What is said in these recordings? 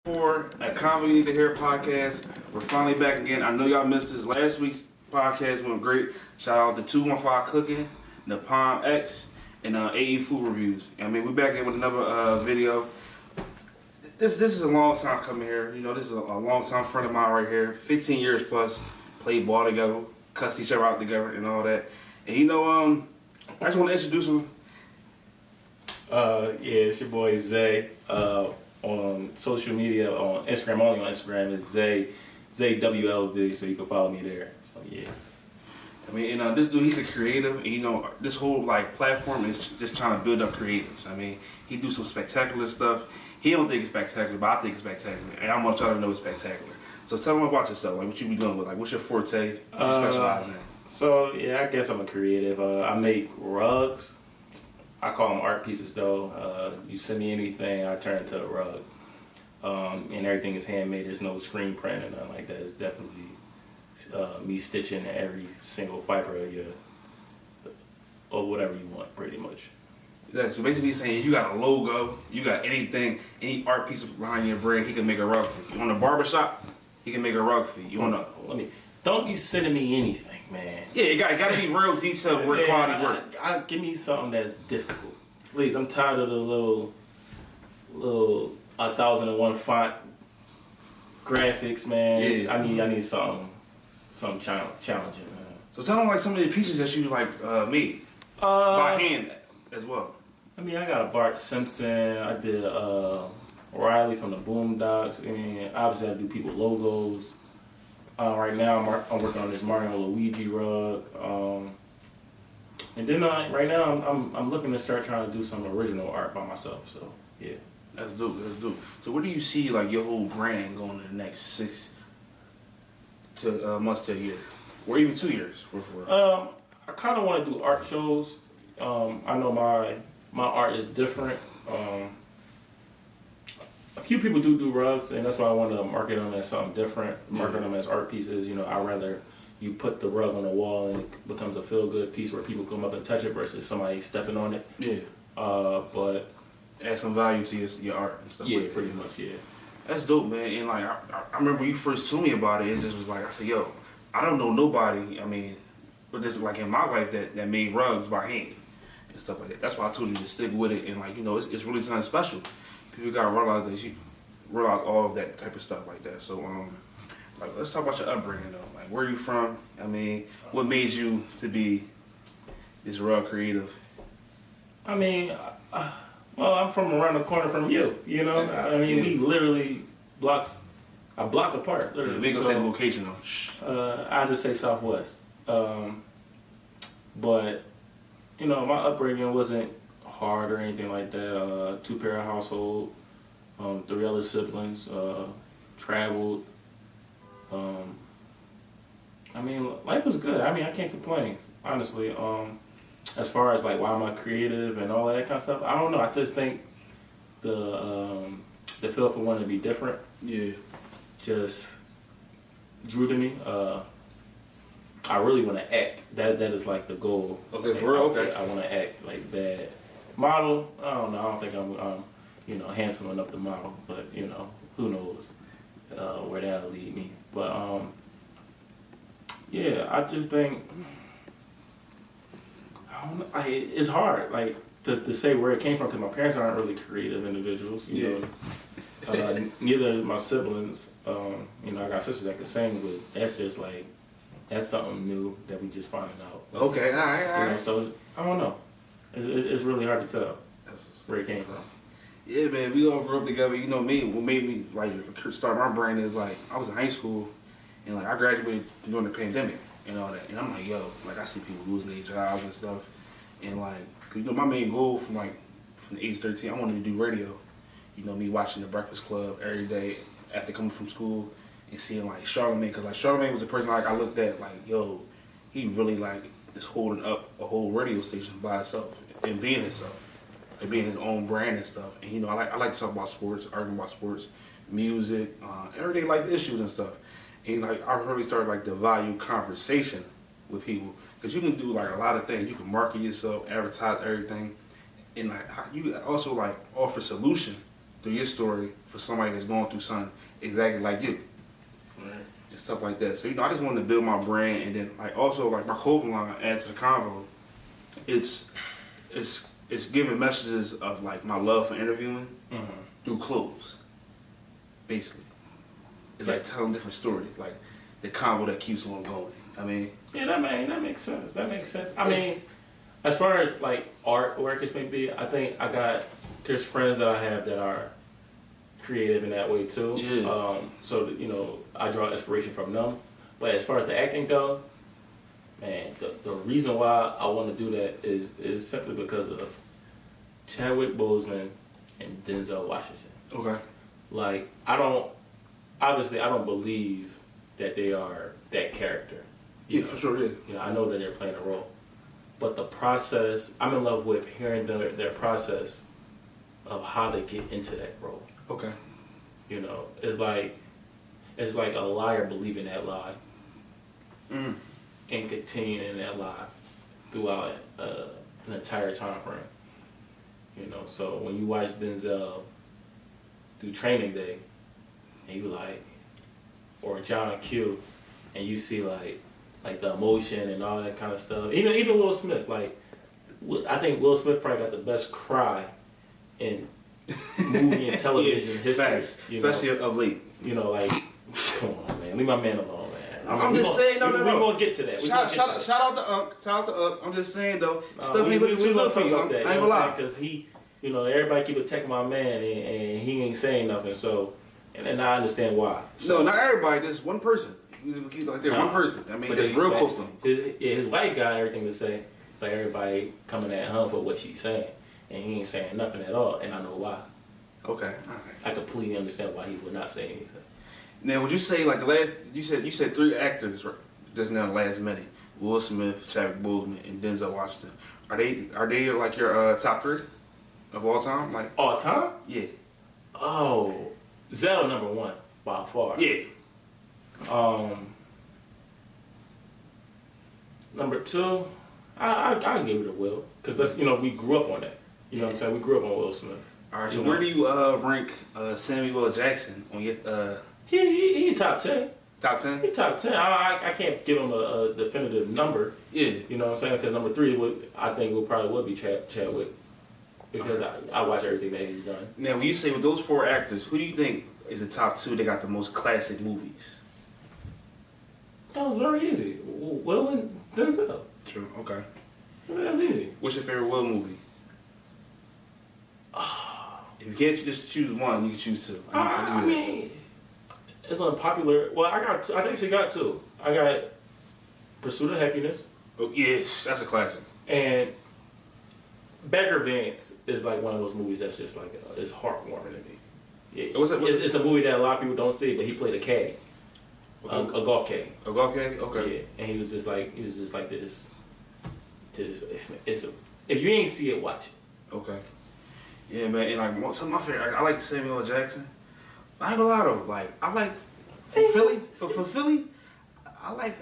For at Convo You Need to Hear podcast. We're finally back again. I know y'all missed this. Last week's podcast went great. Shout out to 215 Cooking, the Palm X, and AE Food Reviews. I mean, we're back in with another video. This is a long time coming here. You know, this is a long time friend of mine right here. 15 years plus. Played ball together, cussed each other out together, and all that. And you know, I just want to introduce him. Yeah, it's your boy Zay. On social media, on Instagram, only on Instagram, is ZWLV, so you can follow me there. So yeah. I mean, and this dude, he's a creative, and you know, this whole like platform is just trying to build up creatives. I mean, he do some spectacular stuff. He don't think it's spectacular, but I think it's spectacular, and I want y'all to know it's spectacular. So tell them about yourself, like what you be doing with, like what's your forte, what you specialize in? So yeah, I guess I'm a creative. I make rugs. I call them art pieces though. You send me anything, I turn it into a rug. And everything is handmade. There's no screen print or nothing like that. It's definitely me stitching every single fiber of your, or whatever you want, pretty much. Yeah, so basically he's saying you got a logo, you got anything, any art piece behind your brand, he can make a rug for you. You want a barbershop, he can make a rug for you. You want to... Don't be sending me anything, man. Yeah, it got to be real detailed work, quality work. Give me something that's difficult. Please, I'm tired of the little 1001 font graphics, man. Yeah. I need something challenging, man. So tell them like some of the pieces that you like made by hand as well. I mean, I got a Bart Simpson. I did Riley from the Boondocks. I mean, obviously I do people logos. Right now I'm working on this Mario Luigi rug, and then right now I'm looking to start trying to do some original art by myself. So yeah, that's dope. That's dope. So where do you see like your whole brand going in the next 6 months to a year, or even 2 years? I kind of want to do art shows. I know my art is different. A few people do rugs, and that's why I want to market them as something different, market them as art pieces. You know, I'd rather you put the rug on the wall and it becomes a feel-good piece where people come up and touch it versus somebody stepping on it. Yeah. But add some value to your art and stuff. Yeah, like pretty much, yeah. That's dope, man. And like, I remember when you first told me about it, it just was like, I said, yo, I don't know nobody, I mean, but this like in my life that made rugs by hand and stuff like that. That's why I told you to stick with it, and like, you know, it's really something special. People gotta realize that you realize all of that type of stuff like that. So like let's talk about your upbringing though. Like where are you from? I mean, what made you to be this rug creative? I mean, well, I'm from around the corner from you. You know, I mean, we literally a block apart. Literally. Yeah, we ain't gonna say the location though. I just say Southwest. But you know, my upbringing wasn't hard or anything like that. 2-parent household, 3 other siblings, traveled. I mean, life was good. I mean, I can't complain, honestly. As far as like why am I creative and all that kind of stuff, I don't know. I just think the feel for wanting to be different, just drew to me. I really want to act. That is like the goal. Okay, for real. Okay. I want to act like bad. Model, I don't know. I don't think I'm you know, handsome enough to model, but you know, who knows where that'll lead me. But yeah, I just think I don't know. It's hard, like to say where it came from, because my parents aren't really creative individuals. You know, neither of my siblings. You know, I got sisters that can sing, but that's just like that's something new that we just finding out. Okay, all right. You know, so I don't know. It's really hard to tell where it came from. Yeah, man, we all grew up together. You know me. What made me like start my brand is like I was in high school, and like I graduated during the pandemic and all that. And I'm like, yo, like I see people losing their jobs and stuff, and like, cause you know my main goal from the age 13, I wanted to do radio. You know, me watching the Breakfast Club every day after coming from school and seeing like Sharpen, cause like Sharpen was the person like I looked at like, yo, he really like is holding up a whole radio station by himself and being himself. Like being his own brand and stuff. And you know, I like to talk about sports, arguing about sports, music, everyday life issues and stuff. And like I really started like to value conversation with people, because you can do like a lot of things. You can market yourself, advertise everything, and like you also like offer solution through your story for somebody that's going through something exactly like you. Right. And stuff like that. So I just wanted to build my brand, and then like also like my clothing line add to the Convo. It's giving messages of like my love for interviewing through clothes. Basically, it's like telling different stories, like the Convo that keeps on going. I mean, yeah, that makes sense. That makes sense. I mean, as far as like artwork as may be, I think there's friends that I have that are creative in that way too. Yeah. So I draw inspiration from them. But as far as the acting go, man, the reason why I want to do that is simply because of Chadwick Boseman and Denzel Washington. Okay. Like I don't believe that they are that character. Yeah, for sure. Yeah. I know that they're playing a role, but the process, I'm in love with hearing their process of how they get into that role. Okay. It's like a liar believing that lie and continuing in that lie throughout an entire time frame. So when you watch Denzel do Training Day, and you like, or John Q, and you see like the emotion and all that kind of stuff. Even Will Smith, like I think Will Smith probably got the best cry in movie and television history. Facts, especially of late. Like come on, man, leave my man alone, man. I'm just saying, no. We're gonna get to that. Shout out to Unc. Shout out to Unc. I'm just saying though, stuff we ain't looking too good for you Unc. that. I ain't gonna lie. Because he, everybody keep attacking my man, and he ain't saying nothing. So, and I understand why. So, No, not everybody. Just one person. He's like there, one person. I mean, that's real close to him. His wife got everything to say, but everybody coming at him for what she's saying, and he ain't saying nothing at all, and I know why. Okay. I completely understand why he would not say anything. Now, would you say like the last? You said 3 actors right, just now the last minute: Will Smith, Chadwick Boseman, and Denzel Washington. Are they like your top 3 of all time? Like all time? Yeah. Oh, Zell #1 by far. Yeah. Number 2, I give it to Will, because that's we grew up on that. You know what I'm saying? We grew up on Will Smith. All right. So where do you rank Samuel L. Jackson on your He top 10. top 10? He top 10. I can't give him a definitive number. Yeah. You know what I'm saying? Because number 3 I think would be Chadwick, because I watch everything that he's done. Now, when you say with those 4 actors, who do you think is the top 2 that got the most classic movies? That was very easy. Will and Denzel. True. Okay. That's easy. What's your favorite Will movie? If you can't just choose one, you can choose 2. I mean, it's unpopular. Well, I actually got 2. I got Pursuit of Happiness. Oh yes, that's a classic. And Beggar Vance is like one of those movies that's just like it's heartwarming to me. Yeah, it's a movie that a lot of people don't see, but he played a caddy, a golf caddy. A golf caddy? Okay. Yeah, and he was just like this. If you ain't see it, watch it. Okay. Yeah, man. And like some of my favorite, I like Samuel L. Jackson. I ain't gonna lie though. Like I like Philly for Philly. I like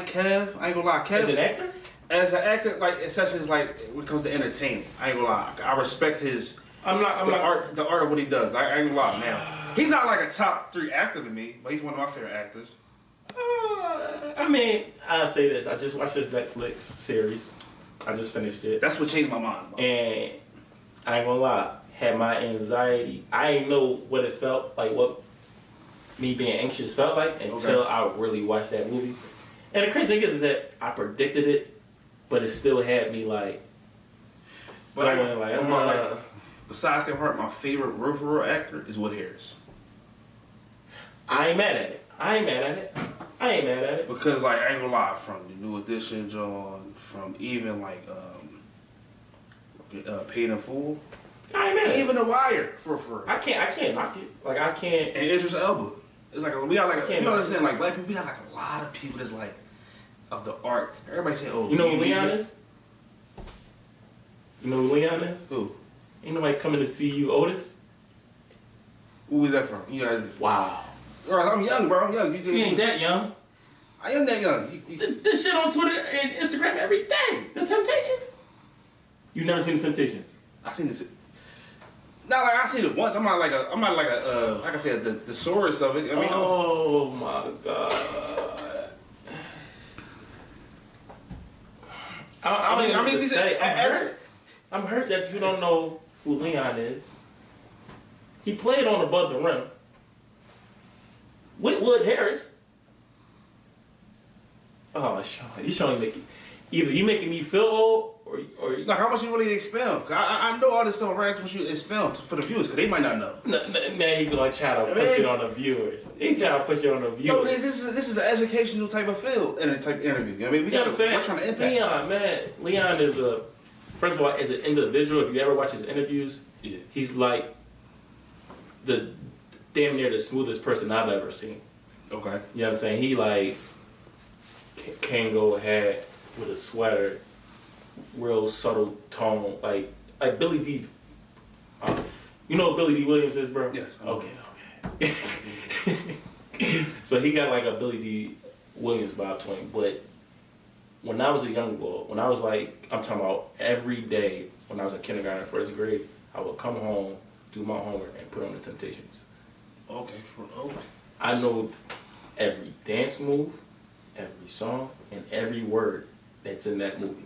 Kev. I ain't gonna lie. Kev as an actor. As an actor, like especially as like when it comes to entertainment, I ain't gonna lie. I respect his. The art of what he does. I ain't gonna lie. Now he's not like a top 3 actor to me, but he's one of my favorite actors. I mean, I'll say this. I just watched this Netflix series. I just finished it. That's what changed my mind. Bro. And I ain't gonna lie, had my anxiety. I didn't know what it felt like, what me being anxious felt like until I really watched that movie. And the crazy thing is that I predicted it, but it still had me like going like. Besides Kevin Hart, my favorite real actor is Wood Harris. I ain't mad at it. Because like I ain't gonna lie, from the New Edition, John, from even like Paid in Full. I ain't mad at it. Even The Wire for I can't knock it. Like I can't. And Idris Elba. It's like we got like you understand like black people. We got like a lot of people that's like of the art. Everybody say, oh, you know who Leon is? You know who Leon is? Who? Ain't nobody coming to see you, Otis. Who is that from? You know, wow. Right, I'm young, bro. I'm young. You ain't that young. I am that young. This shit on Twitter and Instagram every day. The Temptations. You never seen the Temptations? I seen this. Not like I seen it once. I'm not like like I said, the thesaurus of it. I mean, oh my god. I mean, I'm hurt that you don't know who Leon is. He played on Above the Rim with Wood Harris. Oh, Sean, you showing me either you making me feel old or like how much you really expound? I know all this stuff right what you expound for the viewers because they might not know. Now you gonna try to push it on the viewers. He try to push it on the viewers. No, this is an educational type of field and a type of interview. I mean, we're trying to impact. Leon is first of all, as an individual, if you ever watch his interviews, he's like the damn near the smoothest person I've ever seen. Okay. You know what I'm saying? He like can go ahead with a sweater, real subtle tone, like Billy D. You know what Billy D. Williams is, bro? Yes. Okay. So he got like a Billy D. Williams vibe to him. But when I was a young boy, when I was like, I'm talking about every day when I was in kindergarten, first grade, I would come home, do my homework, and put on the Temptations. Okay. I know every dance move, every song, and every word that's in that movie.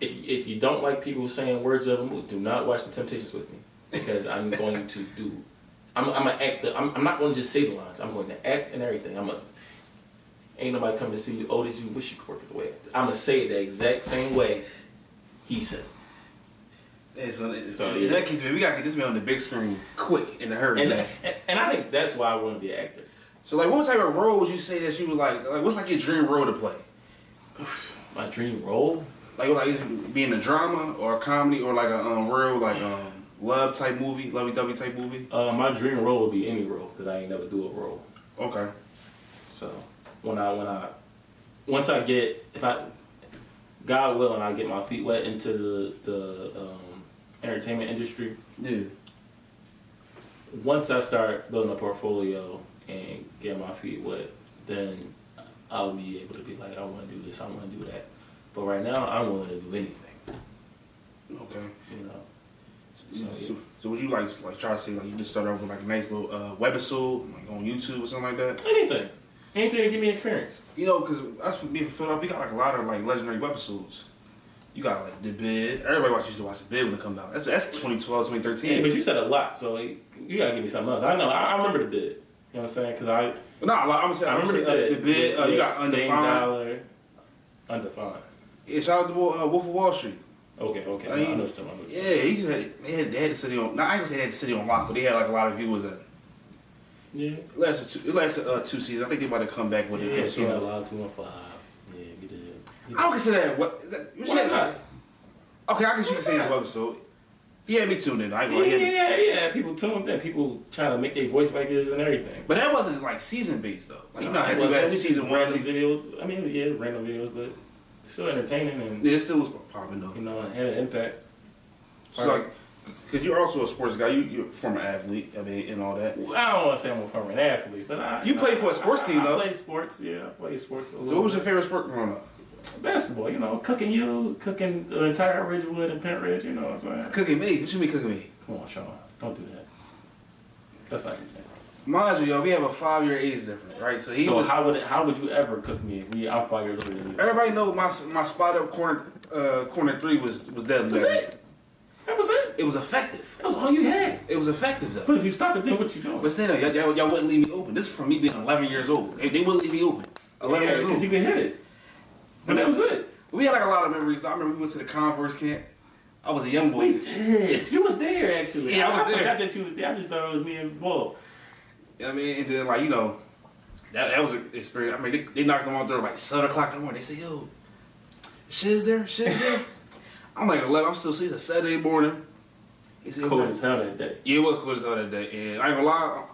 If you don't like people saying words of a movie, do not watch The Temptations with me because I'm going to do. I'm gonna act. I'm not going to just say the lines. I'm going to act and everything. Ain't nobody coming to see you. Oh, this you wish you could work it the way. I'm gonna say it the exact same way he said. Yeah, so in that case, man, we gotta get this man on the big screen quick in a hurry. And I think that's why I want to be an actor. So like, what type of role would you say that you would like what's like your dream role to play? My dream role? Like is it being a drama or a comedy or like a real love type movie, lovey-dovey type movie? My dream role would be any role because I ain't never do a role. Okay. So once I get, God willing, I get my feet wet into the entertainment industry. Yeah. Once I start building a portfolio and get my feet wet, then I'll be able to be like, I want to do this, I want to do that. But right now, I'm willing to do anything. Okay. You know. So would you like try to say like you just start off with like a nice little webisode like on YouTube or something like that? Anything to give me experience. You know, because us from being from Philadelphia, we got like a lot of like legendary webisodes. You got like The Bid. Everybody used to watch The Bid when it come out. That's 2012, 2013. Yeah, but you said a lot, so you gotta give me something else. I know. I remember The Bid. You know what I'm saying? Because I remember The Bid. You got Undefined. Undefined. Yeah, shout out to Wolf of Wall Street. Okay. I know what you're talking about. Yeah, they had the city on. Now I ain't gonna say they had the city on lock, but they had like a lot of viewers in it. Yeah. It lasted 2 seasons. I think they about to come back with it. Yeah, so allowed 2 and 5. Yeah, we did. I don't consider that what. Why not? Okay, I guess you can say it's a webisode. Yeah, me too. Then Yeah. People tuned in. People trying to make their voice like this and everything. But that wasn't like season based though. Like you know, it was had season 1 videos. I mean, yeah, random videos, but still entertaining and yeah, it still was popping though. You know, had an impact. So like, cause you're also a sports guy. You're a former athlete. I mean, and all that. Well, I don't want to say I'm a former athlete, but you played for a sports team though. I played sports. Yeah, I played sports. So what was your favorite sport growing up? Basketball. You know, cooking the entire Ridgewood and Pent Ridge. You know what I'm saying? Cooking me? What you mean cooking me? Come on, Sean. Don't do that. That's not good. Mind you, yo, we have a 5-year age difference, right? So how would you ever cook me? I'm 5 years older than you. Everybody know my spot up corner 3 was deadly. That was it. It was effective. That was all you had. It was effective though. But if you stop it, then what you doing? But still, y'all wouldn't leave me open. This is from me being 11 years old. They wouldn't leave me open. 11 years old. Because you can hit it. But that was it. We had like a lot of memories. I remember we went to the Convos camp. I was a young boy. We did. You was there actually. Yeah, I was there. I forgot that you was there. I just thought it was me and Bo. I mean, and then like that was an experience. I mean, they knocked on my door like 7 o'clock in the morning. They said, "Yo, shit's there." I'm like 11. I'm still sleeping. It's a Saturday morning. It's cold as hell that day. Yeah, it was cold as hell that day. And I ain't gonna lie.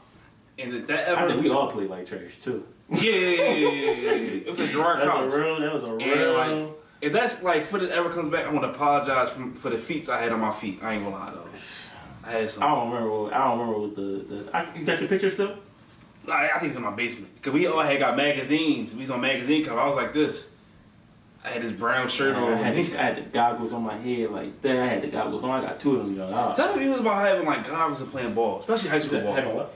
And I think we all played like trash too. Yeah. It was a Gerard College. That was a real. If that's like footage ever comes back, I want to apologize for the feats I had on my feet. I ain't gonna lie though. I had some. I don't remember what you got your picture still? I think it's in my basement. Cause we all had got magazines. We was on magazine cover. I was like this. I had this brown shirt on. I had the goggles on my head like that. I had the goggles on. I got two of them. Tell me it was about having like goggles and playing ball, especially high school ball. Having what?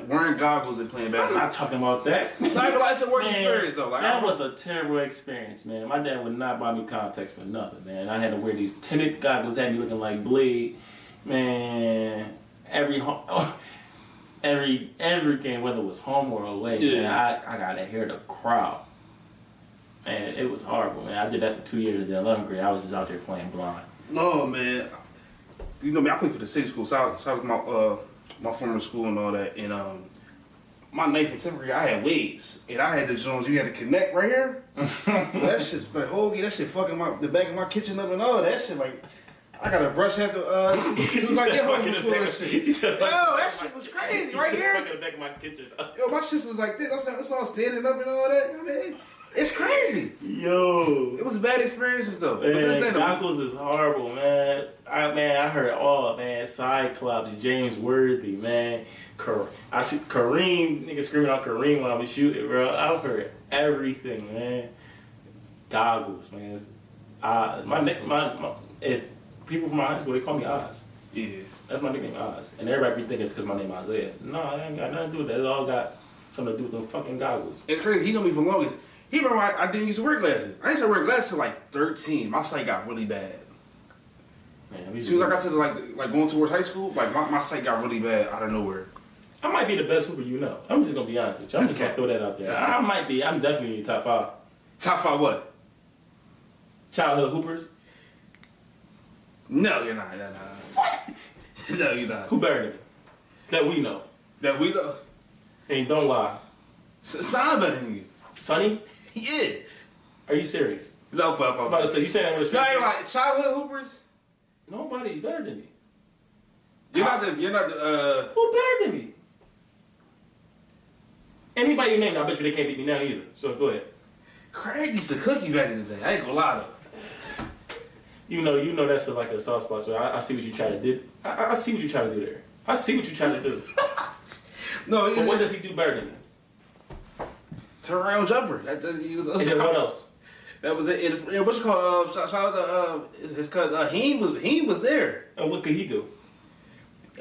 Wearing goggles and playing I'm basketball. not talking about that. It's a worse experience though. Like, that was a terrible experience, man. My dad would not buy me contacts for nothing, man. I had to wear these tinted goggles, had me looking like Blade. Man, every game, whether it was home or away, man, I got to hear the crowd. Man, it was horrible, man. I did that for 2 years in the 11th grade. I was just out there playing blind. No, man. You know me, I played for the city school, so I was my former school and all that. And my 9th and 10th grade, I had waves. And I had the Jones, you had to connect right here. So that shit, like, that shit fucking the back of my kitchen up and all that shit, like, I got a brush after, it was like, get home from school and shit. Yo, that shit was crazy right here. Fucking the back of my kitchen. Yo, my shit was like this. I'm saying, it's all standing up and all that. I mean, it's crazy. Yo. It was bad experiences though. Man, goggles is horrible, man. I heard all, man. Cyclops, James Worthy, man. Kareem, nigga screaming out Kareem when I was shooting, bro. I heard everything, man. Goggles, man. If people from my high school, they call me Oz. Yeah. That's my nickname, Oz. And everybody be thinking it's because my name is Isaiah. No, it ain't got nothing to do with that. It all got something to do with them fucking goggles. It's crazy. He know me for longest. He remember I didn't used to wear glasses. I used to wear glasses till like 13. My sight got really bad. Man, as soon as I got to like going towards high school, like my sight got really bad out of nowhere. I might be the best hooper you know. I'm just gonna be honest with you. I'm just gonna throw that out there. I might be. I'm definitely in top 5. Top 5 what? Childhood hoopers? No, you're not. No, you're not. Who better than me? That we know. That we know. Hey, don't lie. Son better than you. Sonny? Yeah. Are you serious? No, I'm about to say, you saying that with a no, you're like childhood hoopers? Nobody's better than me. You're not the Who better than me? Anybody you name, I bet you they can't beat me now either. So go ahead. Craig used to cook you back in the day. I ain't gonna lie though. You know that's like a soft spot. So I see what you try to do. I see what you try to do there. I see what you try to do. No, but what does he do better than me? Turn around jumper. He was. And then what else? That was it. What's it called? Shout out to his cousin. He was there. And what could he do?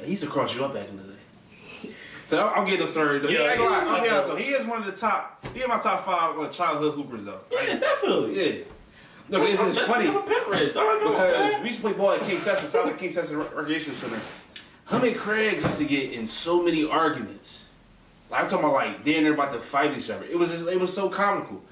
He used to cross you up back in the day. So I'll get the story. Yeah, I'll be honest though. He is one of the top. He is my top 5 childhood hoopers though. Yeah, definitely. Yeah. No, it's funny because we used to play ball at King Sesson, South at King Sesson Recreation Center. Him and Craig used to get in so many arguments. Like I'm talking about like they're about to fight each other. It was so comical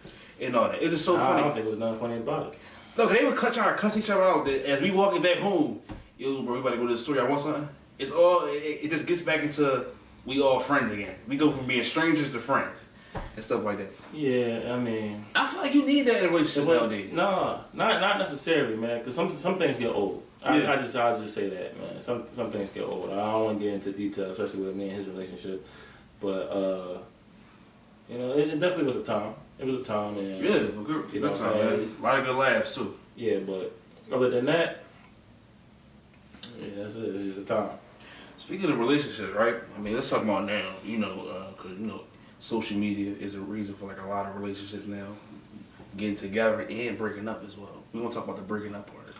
and all that. It was just so funny. I don't think it was nothing funny about it. Look, they would trying to cuss each other out. As we walking back home, yo, bro, we about to go to the store. I want something. It's all. It just gets back into we all friends again. We go from being strangers to friends and stuff like that. Yeah, I mean, I feel like you need that in a relationship nowadays. No, not necessarily, man. Because some things get old. Yeah. I just say that, man. Some things get old. I don't want to get into detail, especially with me and his relationship. But it definitely was a time. It was a time, and yeah, good time, man. A lot of good laughs too. Yeah, but other than that, yeah, that's it. It's just a time. Speaking of relationships, right? I mean, let's talk about now. Because social media is a reason for like a lot of relationships now getting together and breaking up as well. We want to talk about the breaking up part.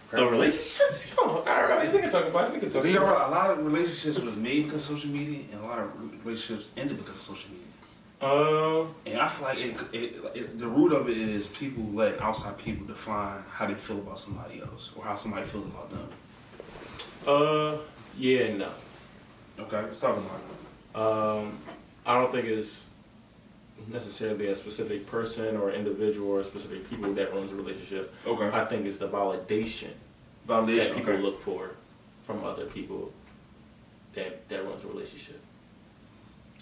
The relationships? Come on, all right, we can talk about it. A lot of relationships was made because of social media, and a lot of relationships ended because of social media. And I feel like the root of it is people let outside people define how they feel about somebody else or how somebody feels about them. Yeah and no. Okay, let's talk about it. I don't think it's necessarily a specific person or individual or specific people that runs a relationship. Okay. I think it's the validation that people look for from other people that runs a relationship.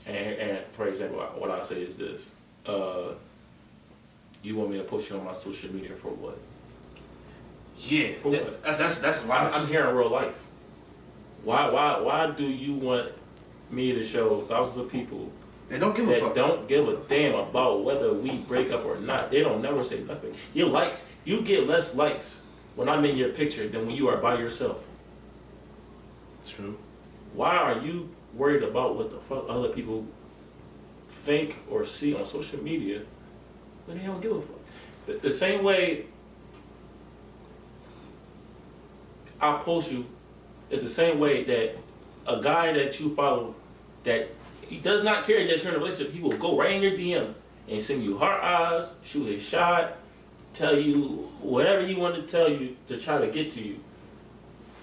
And for example, what I say is this: you want me to post you on my social media for what? Yeah, for what? That's a lot. I'm here in real life. Why do you want me to show thousands of people they don't give a fuck. Don't give a damn about whether we break up or not? They don't never say nothing. You get less likes when I'm in your picture than when you are by yourself. True. Why are you worried about what the fuck other people think or see on social media but they don't give a fuck. The same way I'll post you is the same way that a guy that you follow that he does not care that you're in a relationship, he will go right in your DM and send you heart eyes, shoot his shot, tell you whatever he want to tell you to try to get to you.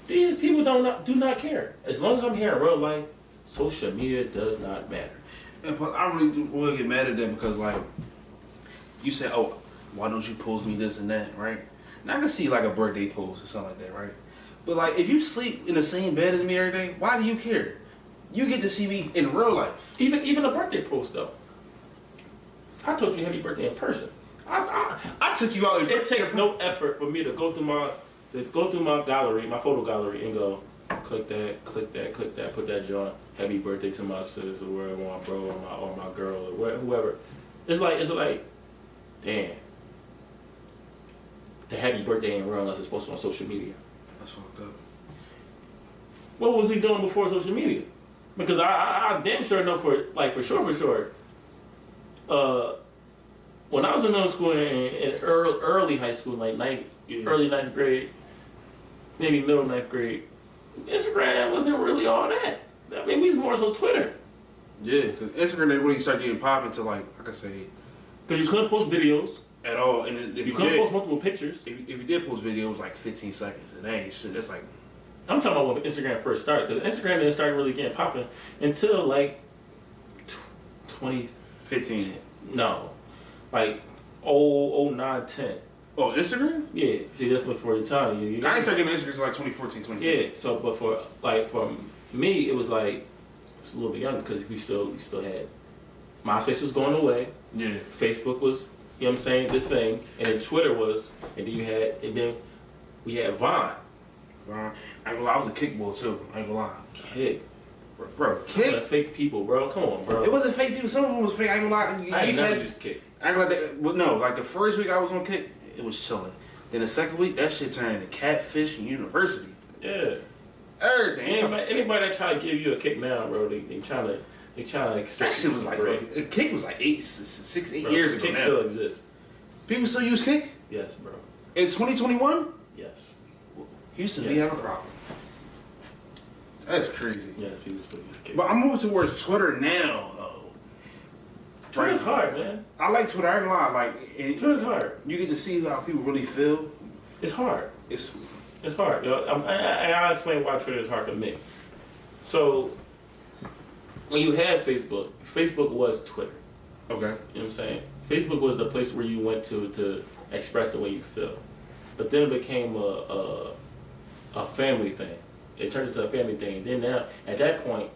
These people do not care. As long as I'm here in real life, social media does not matter. But I really will get mad at that because, like, you said, oh, why don't you post me this and that, right? Now I can see like a birthday post or something like that, right? But like, if you sleep in the same bed as me every day, why do you care? You get to see me in real life. Even a birthday post though. I told you happy birthday in person. I took you out. It takes no effort for me to go through my gallery, my photo gallery, and go click that, put that joint. Happy birthday to my sis or wherever, my bro or my girl or whoever. It's like, damn. The happy birthday ain't real unless it's posted on social media. That's fucked up. What was he doing before social media? Because I damn sure know for sure. When I was in middle school and early high school, like early ninth grade, maybe middle ninth grade, Instagram wasn't really all that. I mean, we was more so Twitter. Yeah, because Instagram didn't really start getting popping to like I say. Because you couldn't post videos At all, and if you couldn't post multiple pictures. If you did post videos, like 15 seconds, and that ain't shit. That's like. I'm talking about when Instagram first started, because Instagram didn't start really getting popping until like 2015. No, like 09, 10. Oh, Instagram? Yeah, see, that's before your time. I didn't start getting Instagram until like 2014, 2015. Yeah, so but for me, it was like a little bit younger because we still had MySpace was going away. Yeah. Facebook was, you know what I'm saying, the thing, and then Twitter was, and then we had Vine. I ain't gonna lie, I was a kickball too. I ain't gonna lie. Kick. Bro, Kick? Fake people, bro. Come on, bro. It wasn't fake people. Some of them was fake. I ain't gonna lie. I never used Kick. I ain't gonna lie. But no, like the first week I was on Kick, it was chilling. Then the second week, that shit turned into Catfish University. Yeah. Everything. Anybody that try to give you a kick now, bro, they trying to extract. That shit was like, Kick was like 8 years ago. Kick now. still exists. People still use Kick? Yes, bro. In 2021? Yes. Houston, we have a problem. That's crazy. Yes, people still use Kick. But I'm moving towards Twitter now, though. Twitter's hard, man. I like Twitter. I ain't gonna lie. Like, Twitter's hard. You get to see how people really feel. It's hard. It's hard. Yo, I'll explain why Twitter is hard to me. So, when you had Facebook was Twitter. okay. You know what I'm saying? Facebook was the place where you went to express the way you feel. But then it became a family thing. It turned into a family thing. Then now, at that point,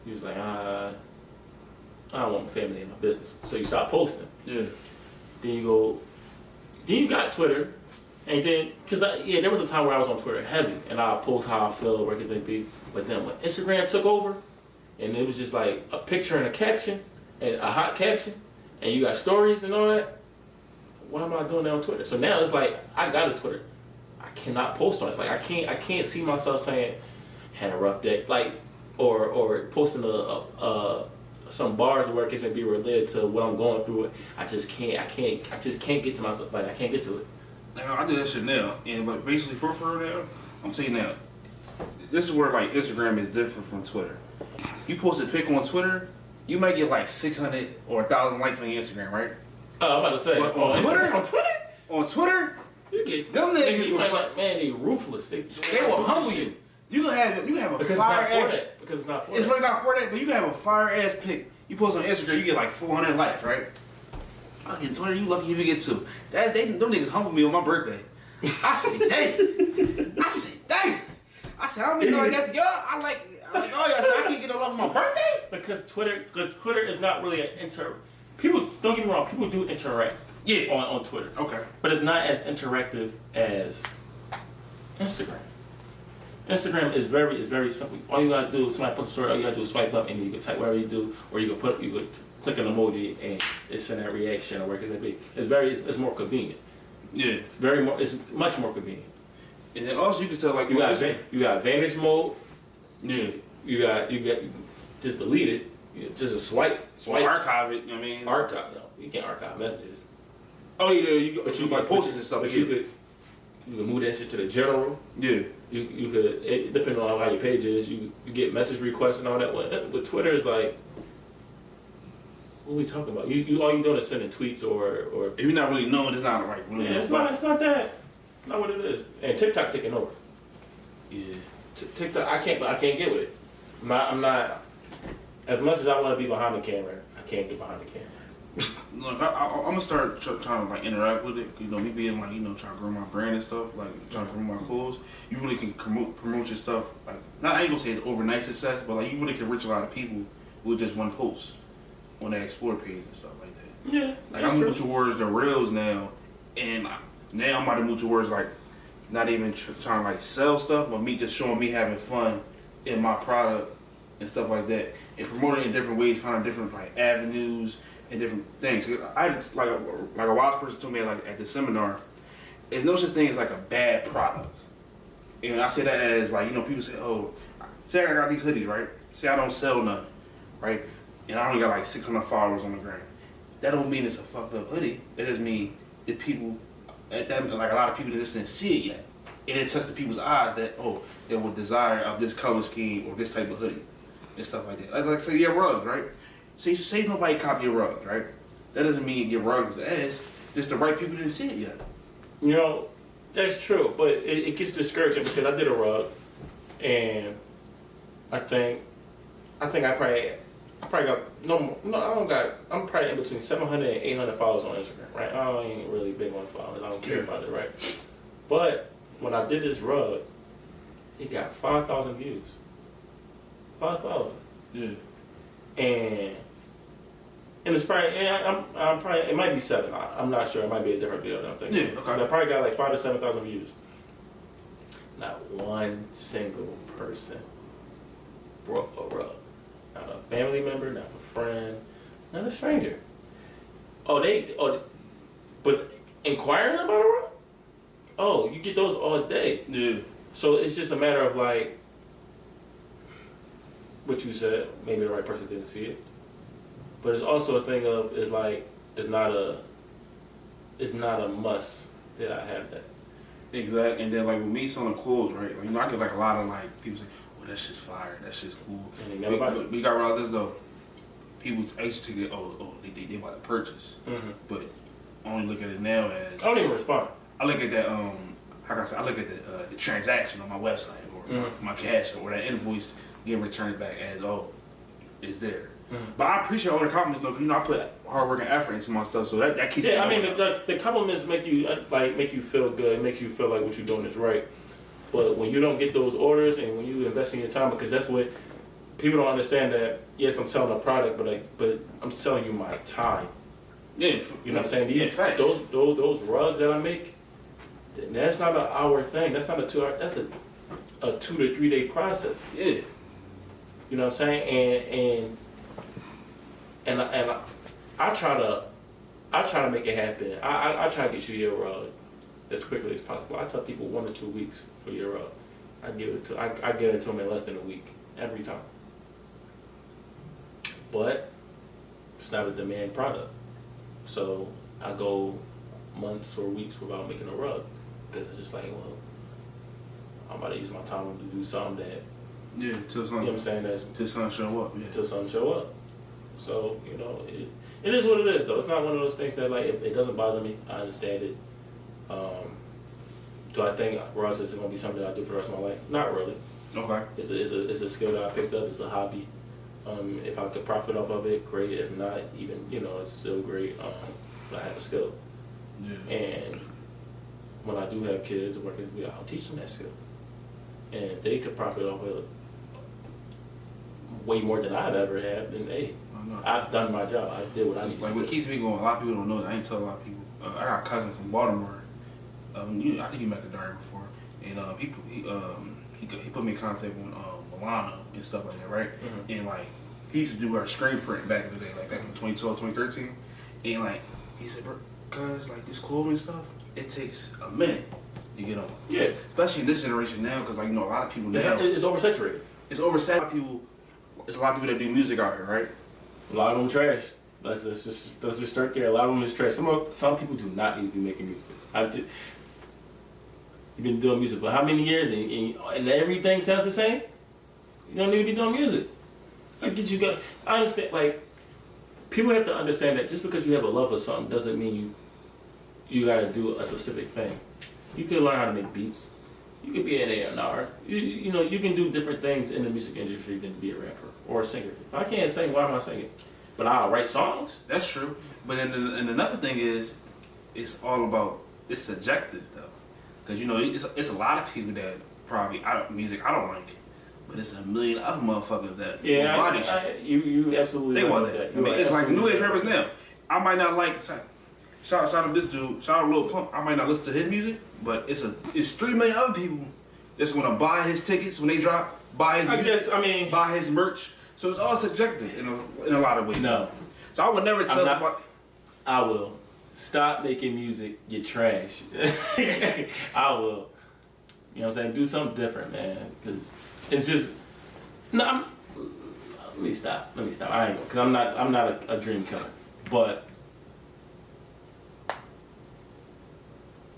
he was like, I don't want my family in my business. So you start posting. Yeah. Then you got Twitter. And then, there was a time where I was on Twitter heavy, and I'll post how I feel, where it may be. But then when Instagram took over, and it was just like a picture and a caption, and a hot caption, and you got stories and all that, what am I doing now on Twitter? So now it's like, I got a Twitter. I cannot post on it. Like, I can't see myself saying, had a rough day. Like, or posting some bars where it may be related to what I'm going through. I just can't get to myself. Like, I can't get to it. Now, I do that shit now, and but basically for real now, I'm telling you now, this is where like Instagram is different from Twitter. You post a pic on Twitter, you might get like 600 or 1,000 likes on your Instagram, right? I'm about to say, But on Twitter, on Twitter, you get them niggas you like, man, they ruthless. They will humble you. You can have a because fire it's not for ass. that. Because it's not for It's that. really not for that, but you can have a fire ass pic. You post on Instagram, you get like 400 likes, right? Fucking Twitter, you lucky if you get 2. Them niggas humble me on my birthday. I say, dang. I said, I don't even know I got the y'all. I'm like, oh, y'all said I can't get no love for my birthday? Because Twitter is not really people, don't get me wrong, people do interact on Twitter. Okay. But it's not as interactive as Instagram. Instagram is very simple. All you gotta do, somebody posts a story, all you gotta do is swipe up and you can type whatever you do, or you could click an emoji and it's send that reaction or where it be. It's more convenient. Yeah. It's much more convenient. And then also you can tell like you got Vantage mode. Yeah. You got just delete it. just a swipe. Or archive it. I mean, Archive. No, you can't archive messages. Oh yeah, you But you like posters and stuff. But you could move that shit to the general. Yeah. You could, depending on how your page is, you get message requests and all that. With Twitter is like, what are we talking about? You all you doing is sending tweets or if you're not really knowing, it's not right. Really it's not that. Not what it is. And TikTok taking over. Yeah. TikTok, I can't get with it. I'm not. As much as I want to be behind the camera, I can't get behind the camera. Look, I'm gonna start trying to like interact with it. You know, me being like trying to grow my brand and stuff, like trying to promote my clothes. You really can promote your stuff. Like, I ain't gonna say it's overnight success, but like you really can reach a lot of people with just one post on that explore page and stuff like that. Yeah, like I'm moving towards the reels now, and now I'm about to move towards like not even trying to like sell stuff, but me just showing me having fun in my product and stuff like that, and promoting it in different ways, finding different like avenues and different things. I like a wise person told me like at the seminar, there's no such thing as like a bad product. And I say that as like people say, oh, say I got these hoodies, right? Say I don't sell none, right? And I only got like 600 followers on the gram. That don't mean it's a fucked up hoodie. That just mean that people, like a lot of people that just didn't see it yet. And it touched the people's eyes that, oh, they would desire of this color scheme or this type of hoodie and stuff like that. Like say your rugs, right? So you say nobody copy your rugs, right? That doesn't mean your rugs is ass. Just the right people didn't see it yet. That's true, but it gets discouraging because I did a rug, and I think I probably got I'm probably in between 700 and 800 followers on Instagram, right? I ain't really big on followers. I don't care about it, right? But when I did this rug, it got 5,000 views. 5,000. Yeah. And it's probably, I'm probably, it might be 7. I'm not sure. It might be a different video than I'm thinking. Yeah, okay. I probably got like 5,000 to 7,000 views. Not one single person broke a rug. Not a family member, not a friend, not a stranger. But inquiring about a rug? Oh, you get those all day. Yeah. So it's just a matter of like, what you said, maybe the right person didn't see it. But it's also a thing of, it's not a must that I have that. Exactly. And then like with me selling clothes, right? Like, I get like a lot of like people say, "Oh, that shit's fire. That shit's cool." And we got to realize this though. People used to get they about to purchase, but I only look at it now as I don't even respond. I look at that how can I say? I look at the transaction on my website or my cash or that invoice getting returned back as it's there. But I appreciate all the compliments though, because I put hard work and effort into my stuff, so that keeps. Yeah, I mean the compliments make you feel good, makes you feel like what you're doing is right. But when you don't get those orders and when you invest in your time, because that's what people don't understand, that yes, I'm selling a product, but I'm selling you my time. Yeah, you know what I'm saying? Those rugs that I make, that's not an hour thing. That's not a 2 hour. That's a 2 to 3 day process. Yeah. You know what I'm saying? And I try to make it happen. I try to get you your rug as quickly as possible. I tell people 1 or 2 weeks for your rug. I get it to them in less than a week every time. But it's not a demand product, so I go months or weeks without making a rug because it's just like, well, I'm about to use my time to do something that. Yeah, till something. You know what I'm saying? Till something show up. Yeah. Till something show up. So it is what it is though. It's not one of those things that like it doesn't bother me. I understand it. Do I think rugs is going to be something that I do for the rest of my life? Not really. Okay. It's a skill that I picked up. It's a hobby. If I could profit off of it, great. If not, even it's still great. I have a skill. Yeah. And when I do have kids working, I'll teach them that skill. And if they could profit off of it way more than I've ever had, then hey, I've done my job. I did what I needed. Like what keeps me going, a lot of people don't know that. I ain't tell a lot of people. I got a cousin from Baltimore. I think you met Kadari before, and he put me in contact with Milana and stuff like that, right? And like he used to do her screen print back in the day, like back in 2012, 2013, and like he said, bro, cause like this clothing stuff, it takes a minute to get on. Yeah. Especially in this generation now, because like a lot of people now it's oversaturated. It's oversaturated. There's a lot of people that do music out here, right? A lot of them trash. Let's just start there. A lot of them is trash. Some people do not need to be making music. You've been doing music for how many years, and everything sounds the same? You don't need to be doing music. I understand, like, people have to understand that just because you have a love for something doesn't mean you gotta do a specific thing. You can learn how to make beats. You can be an A&R. You know, you can do different things in the music industry than be a rapper or a singer. If I can't sing, why am I singing? But I'll write songs. That's true. But and another thing is, it's all about, it's subjective though. Because, you know, it's a lot of people that probably, music I don't like. But it's a million other motherfuckers that body shit. You absolutely they want want that. I mean, it's like the new age rappers now. I might not like, shout out to this dude, shout out Lil Pump. I might not listen to his music, but it's 3 million other people that's gonna buy his tickets when they drop, buy his music, buy his merch. So it's all subjective in a lot of ways. No. So I would never tell somebody. I will. Stop making music, you're trash. I will. You know what I'm saying? Do something different, man. Because it's just, let me stop. I ain't, because I'm not a dream killer. But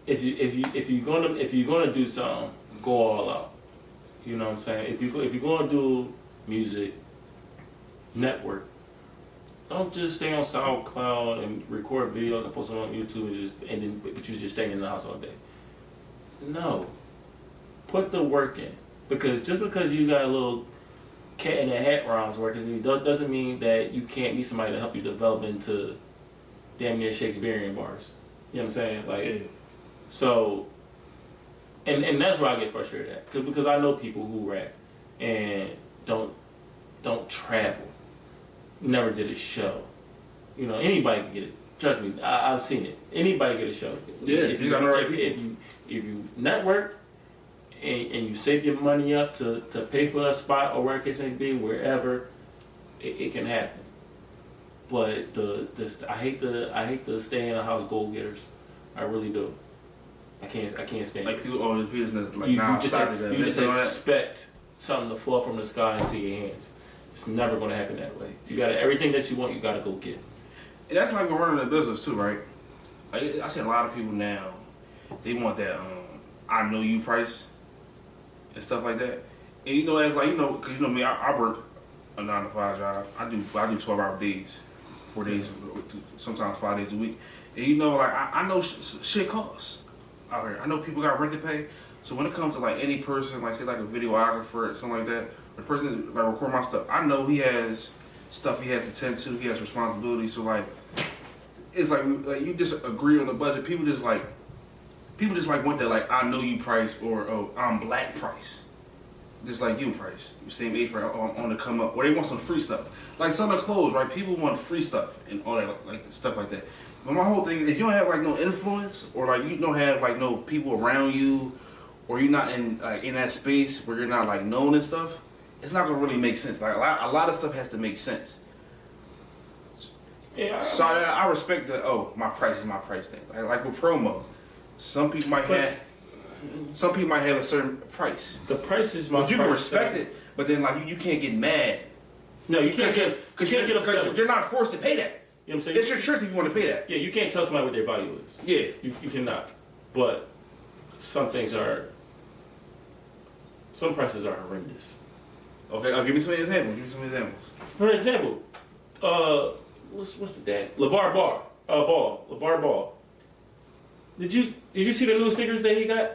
if you're gonna do something, go all out. You know what I'm saying? If you're gonna do music, network. Don't just stay on SoundCloud and record videos and post them on YouTube but you just staying in the house all day. No. Put the work in. Because just because you got a little cat in the hat rounds working doesn't mean that you can't meet somebody to help you develop into damn near Shakespearean bars. You know what I'm saying? Like, yeah. So, and that's where I get frustrated at. Because I know people who rap and don't travel. Never did a show. You know, anybody can get it. Trust me, I've seen it. Anybody get a show. Yeah, if you got the right people. If you network and you save your money up to pay for a spot or where it may be, wherever, it can happen. But I hate the stay in the house goal getters. I really do. I can't stand like it. people always business like you just expect something to fall from the sky into your hands. It's never going to happen that way. You got everything that you want. You got to go get. And that's like we're running a business too, right? Like, I see a lot of people now. They want that I know you price and stuff like that. And you know, as like because you know me, I work a 9 to 5 job. I do 12-hour days, 4 days, sometimes 5 days a week. And you know, like I know shit costs out here. I know people got rent to pay. So when it comes to like any person, like say like a videographer or something like that. The person that like record my stuff, I know he has stuff he has to tend to, he has responsibilities. So like, it's like you just agree on the budget. People just like want that like I know you price or I'm black price, just like you price, same age price on the come up. Or they want some free stuff, like some of the clothes, right? People want free stuff and all that like stuff like that. But my whole thing is if you don't have like no influence or like you don't have like no people around you, or you're not in that space where you're not like known and stuff. It's not gonna really make sense. Like a lot of stuff has to make sense. Yeah. So I respect the my price is my price thing. Like with promo, some people might have a certain price. The price is my price. But you can respect it, but then like you can't get mad. No, you can't get upset. You're not forced to pay that. You know what I'm saying? It's your choice if you want to pay that. Yeah, you can't tell somebody what their value is. Yeah, you cannot. But some prices are horrendous. Okay, give me some examples. For example, what's the dad? LeVar Ball. Did you see the new stickers that he got?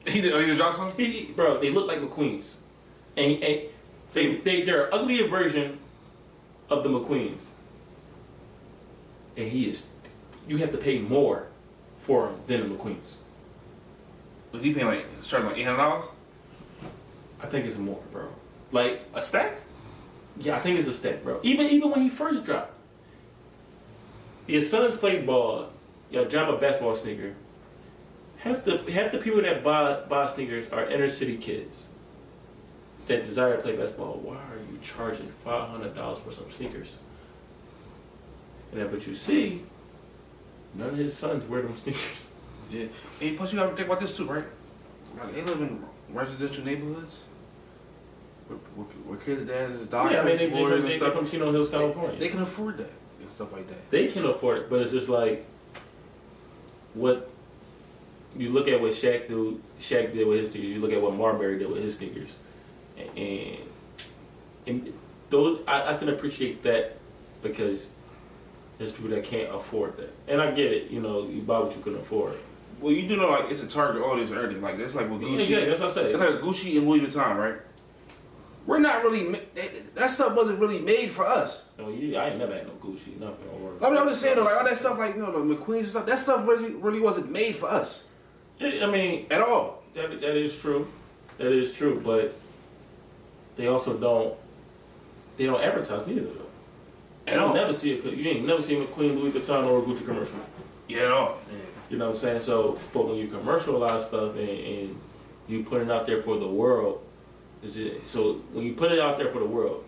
He just dropped some? Bro, they look like McQueens, and they're an uglier version of the McQueens, and you have to pay more for them than the McQueens. But he paying starting like $800? I think it's more, bro. Like a stack? Yeah, I think it's a stack, bro. Even when he first dropped, your sons play ball. Y'all drop a basketball sneaker. Half the people that buy sneakers are inner city kids that desire to play basketball. Why are you charging $500 for some sneakers? And but you see, none of his sons wear them sneakers. Yeah. And plus you gotta think about this too, right? Like they live in residential neighborhoods. With kids' dads, doctors, Yeah, I mean, they lawyers and they stuff. from Chino Hills, California. They can afford that and stuff like that. They can afford it, but it's just like what you look at what Shaq did with his sneakers. You look at what Marbury did with his sneakers, and those I can appreciate that because there's people that can't afford that, and I get it. You know, you buy what you can afford. Well, you do know, like, it's a target audience and everything. Like, it's like with Gucci. Yeah, that's what I said. It's like Gucci and Louis Vuitton, right? We're not really, that stuff wasn't really made for us. No, I ain't never had no Gucci, nothing. I mean, I'm just saying, though, like, all that stuff, like, you know, the McQueen's and stuff, that stuff really wasn't made for us. I mean, at all. That is true. That is true, but they also don't advertise neither, though. At all. You ain't never see a McQueen, Louis Vuitton, or a Gucci commercial. Yeah, at all. Yeah. You know what I'm saying? So, but when you commercialize stuff and you put it out there for the world, so when you put it out there for the world,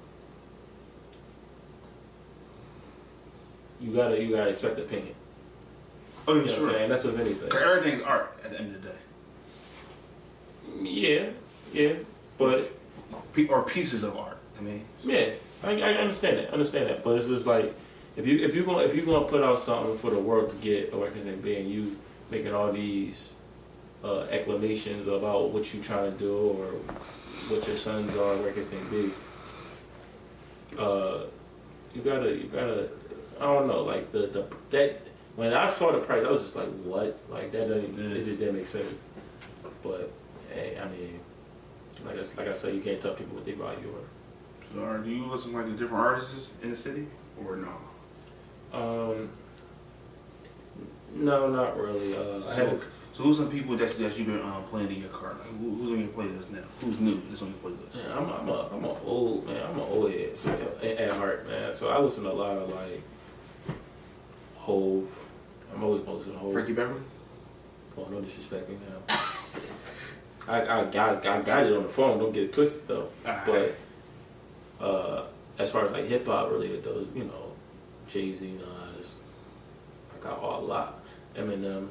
you gotta expect opinion. Oh, you know sure. What I'm saying? That's with anything. Everything's art at the end of the day. Yeah, but or pieces of art. I mean, yeah, I understand that. But it's just like if you're gonna put out something for the world to get, or can be, and you making all these acclamations about what you're trying to do or what your sons are, where can be, you gotta. I don't know, like that. When I saw the price, I was just like, what? Like that it just didn't make sense. But hey, I mean, like I said, you can't tell people what they value are. So, do you listen like to different artists in the city, or no? No, not really. So who's some people that you've been playing in your car? Like, who's on your playlist now? Who's new that's on your playlist? Yeah, I'm an old man. I'm an old head at heart, man. So I listen to a lot of like Hove. I'm always gonna listen to Hove. Frankie Beverly? Oh, no disrespect me now. I got it on the phone. Don't get it twisted though. But as far as like hip hop related, those Jay-Z, Nas, I got a lot. Eminem.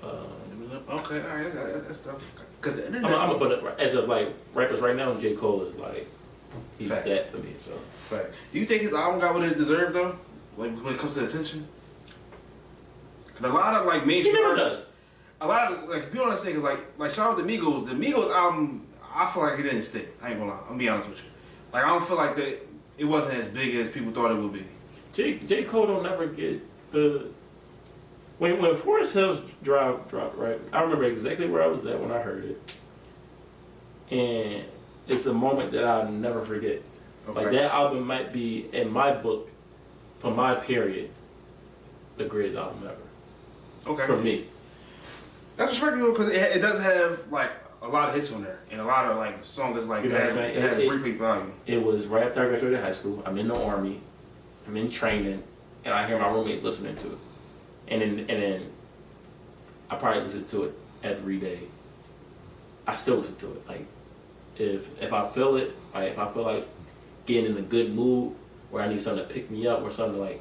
Okay, all right, that's tough. Because the internet. But as of like rappers right now, J. Cole is like he's that for me. So. Fact. Do you think his album got what it deserved though? Like when it comes to attention? Cause a lot of like mainstream artists, a lot of like people don't say is like shout out to Migos. The Migos album, I feel like it didn't stick. I ain't gonna lie. I'm gonna be honest with you. Like I don't feel like it wasn't as big as people thought it would be. J. Cole don't never get the. When Forest Hills dropped, right? I remember exactly where I was at when I heard it, and it's a moment that I'll never forget. Okay. Like that album might be in my book, for my period, the greatest album ever. Okay. For me. That's respectable because it does have like a lot of hits on there and a lot of like songs that's like it has replay value. It was right after I graduated high school. I'm in the army. I'm in training, and I hear my roommate listening to it. And then I probably listen to it every day. I still listen to it. Like if I feel it, like if I feel like getting in a good mood where I need something to pick me up or something like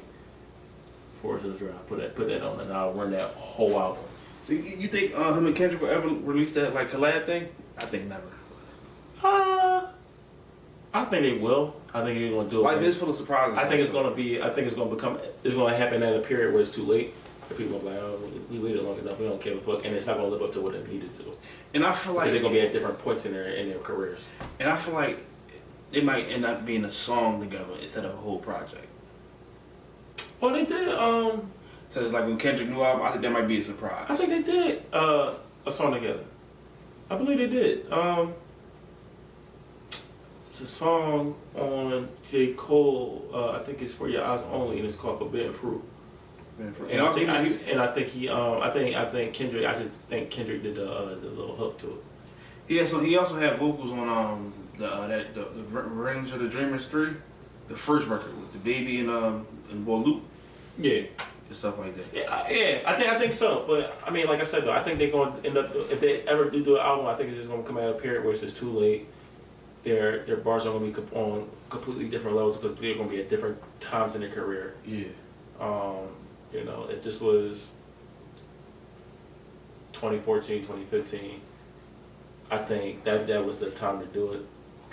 Forest Hills Drive, put that on and I'll run that whole album. So you think him and Kendrick will ever release that like collab thing? I think never. I think they will. I think they're gonna do it. Life is full of surprises. I think it's gonna happen at a period where it's too late. People are like, oh, we waited long enough, we don't care the fuck, and it's not gonna live up to what it needed to. And I feel like they're gonna be at different points in their careers. And I feel like it might end up being a song together instead of a whole project. Well, they did. So it's like when Kendrick new album, I think that might be a surprise. I think they did a song together. I believe they did. It's a song on J. Cole. I think it's For Your Eyes Only, and it's called Forbidden Fruit. And I think Kendrick. I just think Kendrick did the little hook to it. Yeah, so he also had vocals on the Revenge of the Dreamers 3, the first record with the baby and Boy Luke. Yeah. And stuff like that. Yeah, I think so. But I mean, like I said though, I think they're going to end up, if they ever do an album, I think it's just going to come at a period where it's just too late. Their bars are going to be on completely different levels because they're going to be at different times in their career. Yeah. If this was 2014, 2015, I think that was the time to do it.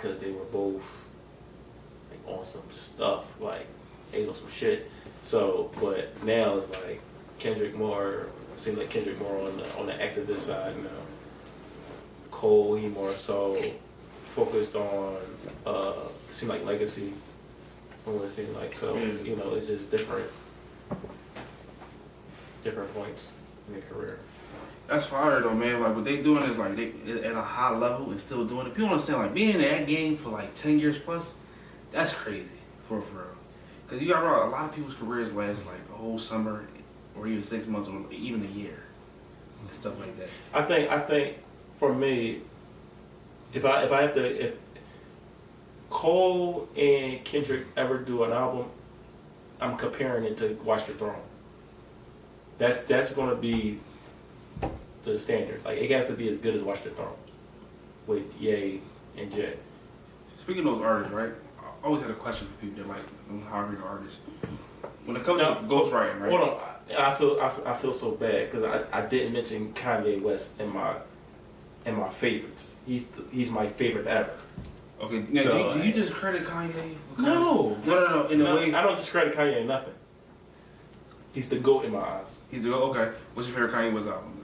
because they were both like on some stuff, like they was on some shit. So, but now it's like Kendrick more seems like Kendrick more on the activist side now. Cole, he more so focused on seem like legacy. What it seems like, so you know, it's just different points in their career. That's fire though, man. Like what they doing is like they at a high level and still doing it. People don't understand like being in that game for like 10 years plus. That's crazy for real. Cause you got a lot of people's careers last like a whole summer or even 6 months or even a year and stuff like that. I think for me, if Cole and Kendrick ever do an album, I'm comparing it to Watch the Throne. That's gonna be the standard. Like it has to be as good as Watch the Throne with Ye and Jay. Speaking of those artists, right? I always had a question for people that like how to artists. When it comes to ghostwriting, right? Hold on, I feel so bad because I didn't mention Kanye West in my favorites. He's my favorite ever. Okay, now So, do you discredit Kanye? No. In a way, I don't discredit Kanye in nothing. He's the GOAT in my eyes. He's the GOAT. Okay. What's your favorite Kanye West album?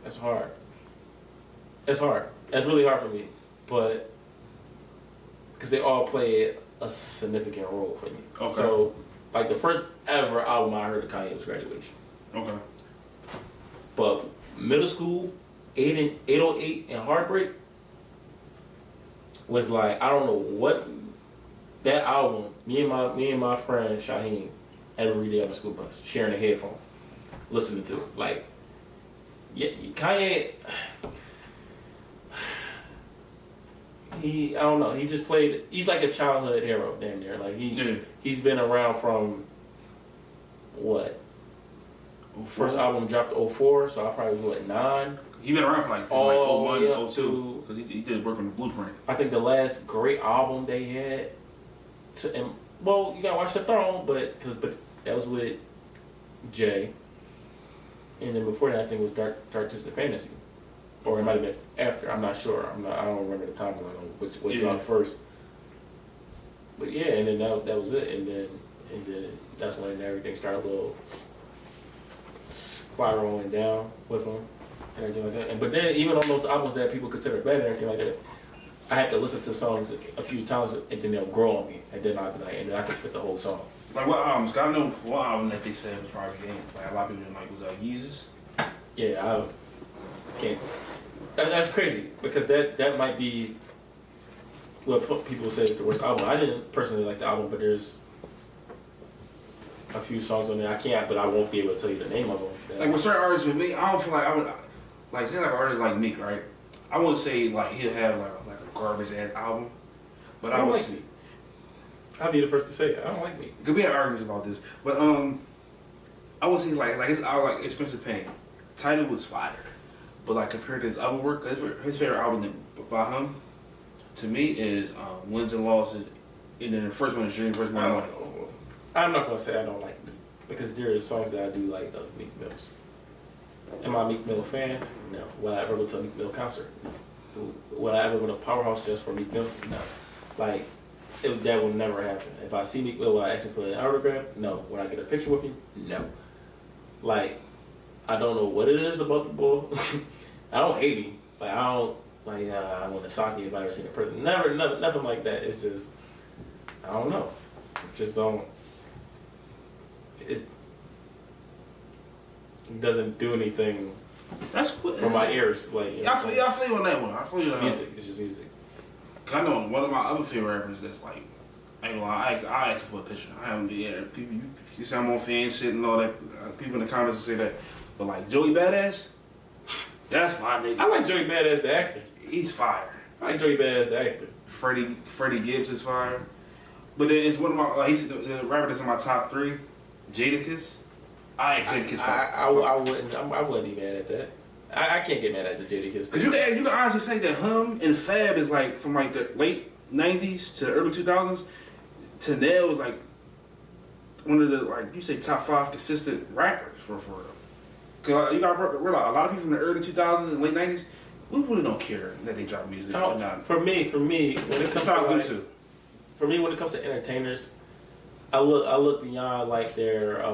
That's hard. It's hard. That's really hard for me, but because they all play a significant role for me. Okay. So, like the first ever album I heard of Kanye was Graduation. Okay. But middle school, 808 and Heartbreak was like, I don't know what that album. Me and my friend Shaheem every day on the school bus, sharing a headphone, listening to it. Like, yeah, Kanye. I don't know. He just played. He's like a childhood hero, damn near. Like he's been around from what? First album dropped 04, so I probably 9. He been around for like 01, 02, because he did work on the Blueprint. I think the last great album they had, well, you gotta watch The Throne, but that was with Jay, and then before that I think it was Dark Twisted Fantasy, or it might have been after. I'm not sure. I don't remember the timeline on which dropped first. But yeah, and then that was it, and then that's when everything started a little spiraling down with him and everything like that. But then even on those albums that people consider bad and everything like that, I had to listen to songs a few times and then they'll grow on me, and then I'll be like, and then I can spit the whole song. Like what albums? 'Cause I know one album that they said was probably game. Like a lot of people didn't like was Yeezus. Yeah, I can't. That's crazy because that might be what people say is the worst album. I didn't personally like the album, but there's a few songs on there I can't, but I won't be able to tell you the name of them. Like with certain artists with me, I don't feel like I would like say like an artist like Meek, right? I wouldn't say like he'll have like a garbage ass album, but I don't would like Meek. I'll be the first to say it. I don't like Meek. Cause we had arguments about this, but I would say like his album like Expensive Pain, title was fire, but like compared to his other work, his favorite album by him, to me is Wins and Losses, and then the first one is Dream, first one. I'm not gonna say I don't like Meek because there are songs that I do like of Meek Mill's. Am I a Meek Mill fan? No. Will I ever go to a Meek Mill concert? No. Will I ever go to Powerhouse just for Meek Mill? No. Like, that will never happen. If I see Meek Mill, will I ask him for an autograph? No. Will I get a picture with him? No. Like, I don't know what it is about the boy. I don't hate him. Like, I don't, like, I want to sock you if I ever seen a person. Never, nothing like that. It's just, I don't know. Just don't. It doesn't do anything. That's what for my ears. Like I feel you on that one. I feel you on that. Music. It's just music. Cause I know one of my other favorite rappers that's like, I ain't gonna lie, I ask for a picture. I haven't been there. People, you say I'm on fan shit and all that. People in the comments will say that, but like Joey Badass, that's my nigga. I like Joey Badass the actor. He's fire. I like Joey Badass the actor. Freddie Gibbs is fire. But then it's one of my he's the rapper that's in my top 3. Jadakiss. I like Jadakiss. I wouldn't be mad at that. I can't get mad at the Jadakiss. Cause you can honestly say that him and Fab is like from like the late '90s to the early 2000s to now is like one of the like you say top 5 consistent rappers for real. Cause you got to realize a lot of people in the early 2000s and late 90s, we really don't care that they drop music. For me, when it comes for me when it comes to entertainers, I look beyond like their I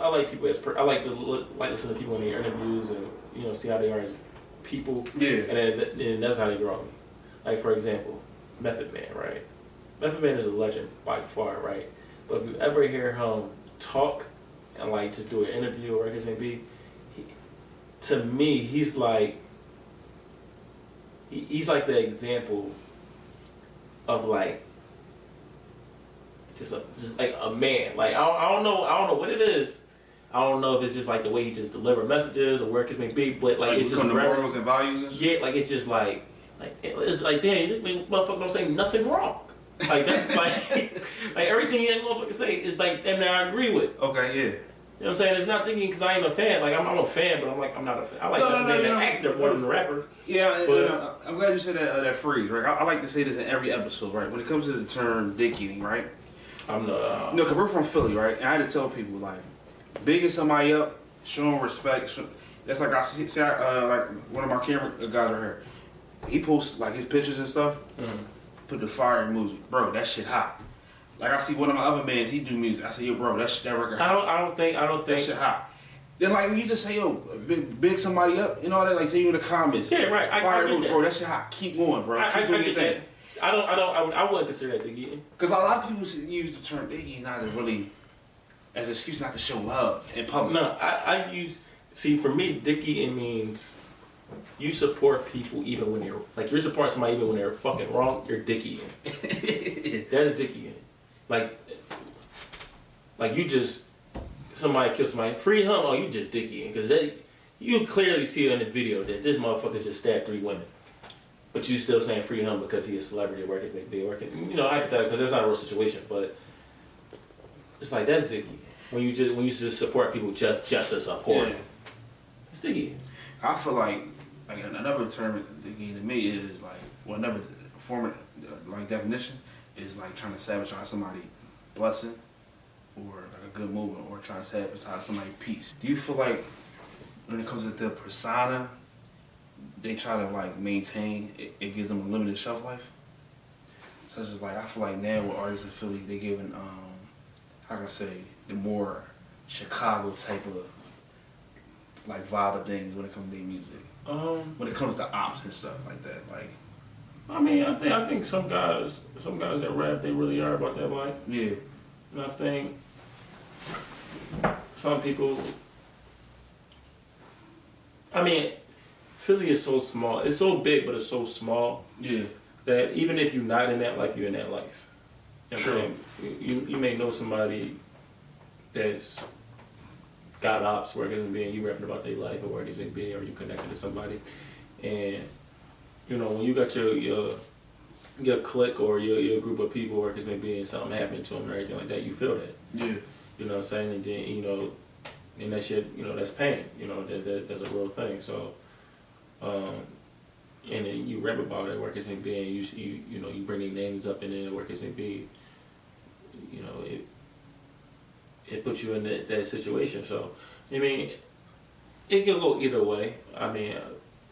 like people I like to listen to people in their interviews and see how they are as people. Yeah. And then that's how they grow me. Like for example, Method Man, right? Method Man is a legend by far, right? But if you ever hear him talk and like just do an interview or whatever it may be, to me he's like the example of like just like a man. Like I don't know what it is. I don't know if it's just like the way he just deliver messages or work it may be, but like it's just the morals and values and shit. Yeah, like it's just like it's like damn, this motherfucker don't say nothing wrong. Like that's like everything that motherfucker say is like damn near I agree with. Okay, yeah. You know what I'm saying? It's not thinking because I ain't a fan. Like I'm a fan, but I'm not a fan. I like the actor more than the rapper. Yeah, but, I'm glad you said that phrase, right? I like to say this in every episode, right? When it comes to the term dick eating, right? I'm the no, cause we're from Philly, right? And I had to tell people like, bigging somebody up, showing respect. That's like I see like one of my camera guys right here. He posts like his pictures and stuff. Mm-hmm. Put the fire music, bro. That shit hot. Like I see one of my other bands, he do music. I say, yo, bro, that record. I don't think that shit hot. Then like you just say, yo, big somebody up, you know that. Like say you in the comments. Yeah, right. Fire music, bro. That shit hot. Keep going, bro. Keep doing your thing. I wouldn't consider that dick eating. Because a lot of people use the term dick eating not to really as an excuse not to show love in public. No, I use for me, dick eating means you support people even when you're like you're supporting somebody even when they're fucking wrong. You're dick eating. That's dick eating. Like you just somebody kill somebody, free him, or you just dick eating because you clearly see it in the video that this motherfucker just stabbed 3 women, but you still saying free him because he's a celebrity working, hypothetical because that's not a real situation, but it's like that's dick eating when you just support people just to support. Yeah. It's dick eating. I feel like another term dick eating to me is like another form of like definition is like trying to sabotage somebody's blessing or like a good movement or trying to sabotage somebody's peace. Do you feel like when it comes to the persona, they try to like maintain, it gives them a limited shelf life? Such as like, I feel like now with artists in Philly, they giving, how can I say, the more Chicago type of like vibe of things when it comes to their music. When it comes to ops and stuff like that, like. I mean, I think some guys that rap, they really are about that life. Yeah. And I think some people. I mean, Philly is so small. It's so big, but it's so small. Yeah. That even if you're not in that life, you're in that life. You know True. what I'm saying? You may know somebody that's got ops working in being, you rapping about their life or working in being, or you connected to somebody, and when you got your clique or your group of people working in being, something happening to them or anything like that, you feel that. Yeah. You know what I'm saying? And then and that shit, that's pain. That's a real thing. So, and then you rap about it, work as may be, and you bring their names up in it, work as may be. It puts you in that situation. So, I mean, it can go either way. I mean,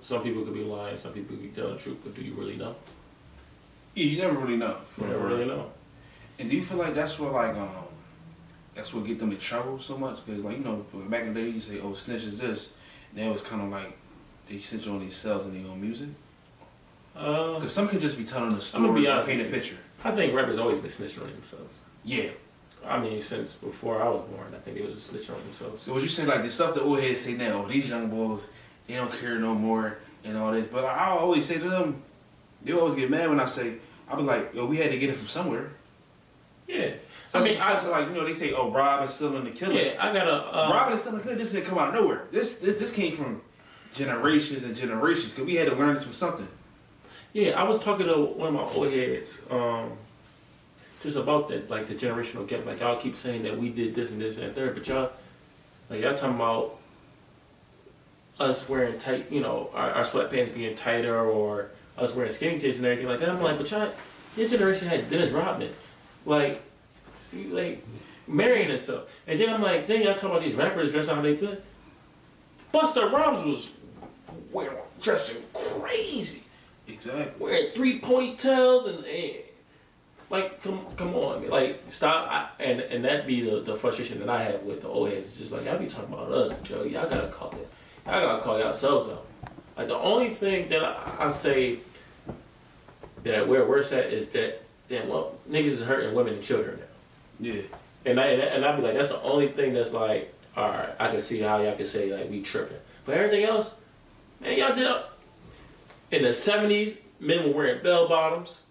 some people could be lying, some people could be telling the truth, but do you really know? Yeah, you never really know. You never really know. And do you feel like that's what that's what get them in trouble so much? Because back in the day you say, oh, snitch is this, and it was kind of like they snitch on themselves and their own music. Because some could just be telling a story, I'm gonna be honest, paint a picture. I think rappers always been snitching on themselves. Yeah. I mean, since before I was born, I think they was snitching on themselves. So would you say like the stuff the old heads say now, oh, these young boys, they don't care no more and all this, but I always say to them, they always get mad when I say, I'll be like, yo, we had to get it from somewhere. Yeah. So they say, oh, robbing, stealing, and killing. Yeah, I got a robbing and stealing, killing. This didn't come out of nowhere. This came from generations and generations because we had to learn this from something. Yeah, I was talking to one of my old heads, just about that, like the generational gap. Like y'all keep saying that we did this and this and third, but y'all talking about us wearing tight, our sweatpants being tighter or us wearing skinny jeans and everything like that. I'm like, but your generation had Dennis Rodman, like. marrying himself. And then I'm like, then y'all talk about these rappers dressing how they do. Busta Rhymes was dressing crazy. Exactly. Wearing 3 ponytails and like, come on, man. Like, stop. And that be the frustration that I have with the old heads. It's just like, y'all be talking about us, Joe. Y'all gotta call yourselves out. Like, the only thing that I say that where we're at is that well, niggas is hurting women and children now. Yeah. And I'd be like, that's the only thing that's like, all right, I can see how y'all can say like we tripping. But everything else, man, y'all did up. In the 70s, men were wearing bell bottoms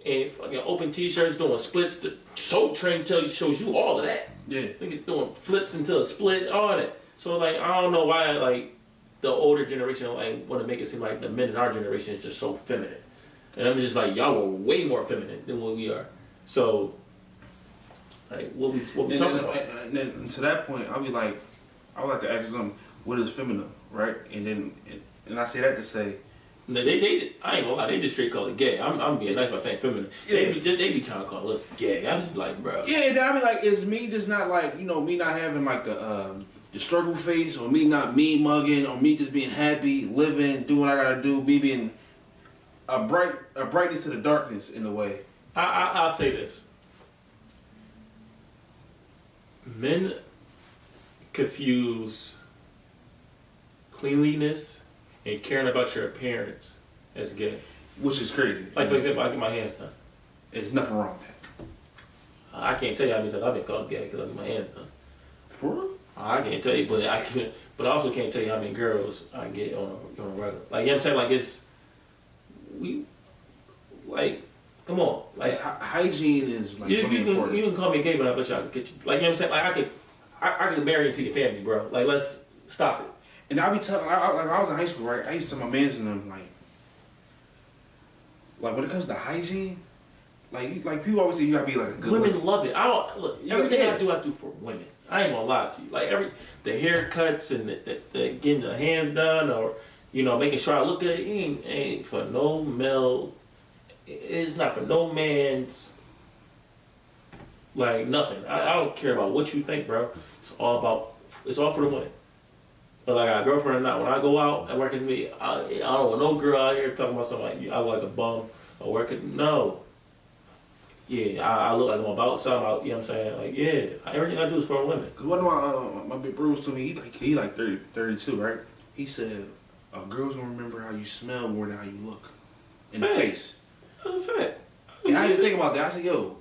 and fucking open t-shirts, doing splits. The Soul Train shows you all of that. Yeah. Niggas doing flips into a split, all that. So like, I don't know why like the older generation like want to make it seem like the men in our generation is just so feminine. And I'm just like, y'all were way more feminine than what we are. So, like, what we talking about? And then to that point, I would like to ask them, what is feminine, right? And I say that to say, no, they I ain't gonna lie, they just straight call it gay. I'm being nice by saying feminine. Yeah. They be trying to call us gay. I just be like, bro. Yeah, I mean, like, it's me just not like, you know, me not having like the struggle face, or me not me mugging, or me just being happy, living, doing what I gotta do, me being a brightness to the darkness in a way. I'll say this. Men confuse cleanliness and caring about your appearance as gay. Which is crazy. Like, for example, I get my hands done. There's nothing wrong with that. I can't tell you how many times I've been called gay because I get my hands done. For real? I can't tell you, but I also can't tell you how many girls I get on a regular. Like, you know what I'm saying? Like, come on. Like, hygiene is like important. You can call me gay, but I bet you I can get you. Like, you know what I'm saying? Like, I could marry into your family, bro. Like, let's stop it. And I be telling, like, I was in high school, right? I used to tell my mans and them, like when it comes to hygiene, like people always say you gotta be like a good women love it. Everything I do for women. I ain't gonna lie to you. Like the haircuts and the getting the hands done, or you know making sure I look good. It ain't for no male. It's not for no man's. Like nothing. I don't care about what you think, bro. It's all for the women. But like I got a girlfriend or not, when I go out and work with me, I don't want no girl out here talking about something like I look like a bum or working. No. Yeah, I look like I'm about something. You know what I'm saying? Like, yeah, everything I do is for women. Cause one of my big bros told me, he like 30, 32, right? He said, a girl's gonna remember how you smell more than how you look. In the face. That's a fact. And I didn't think about that. I said, yo.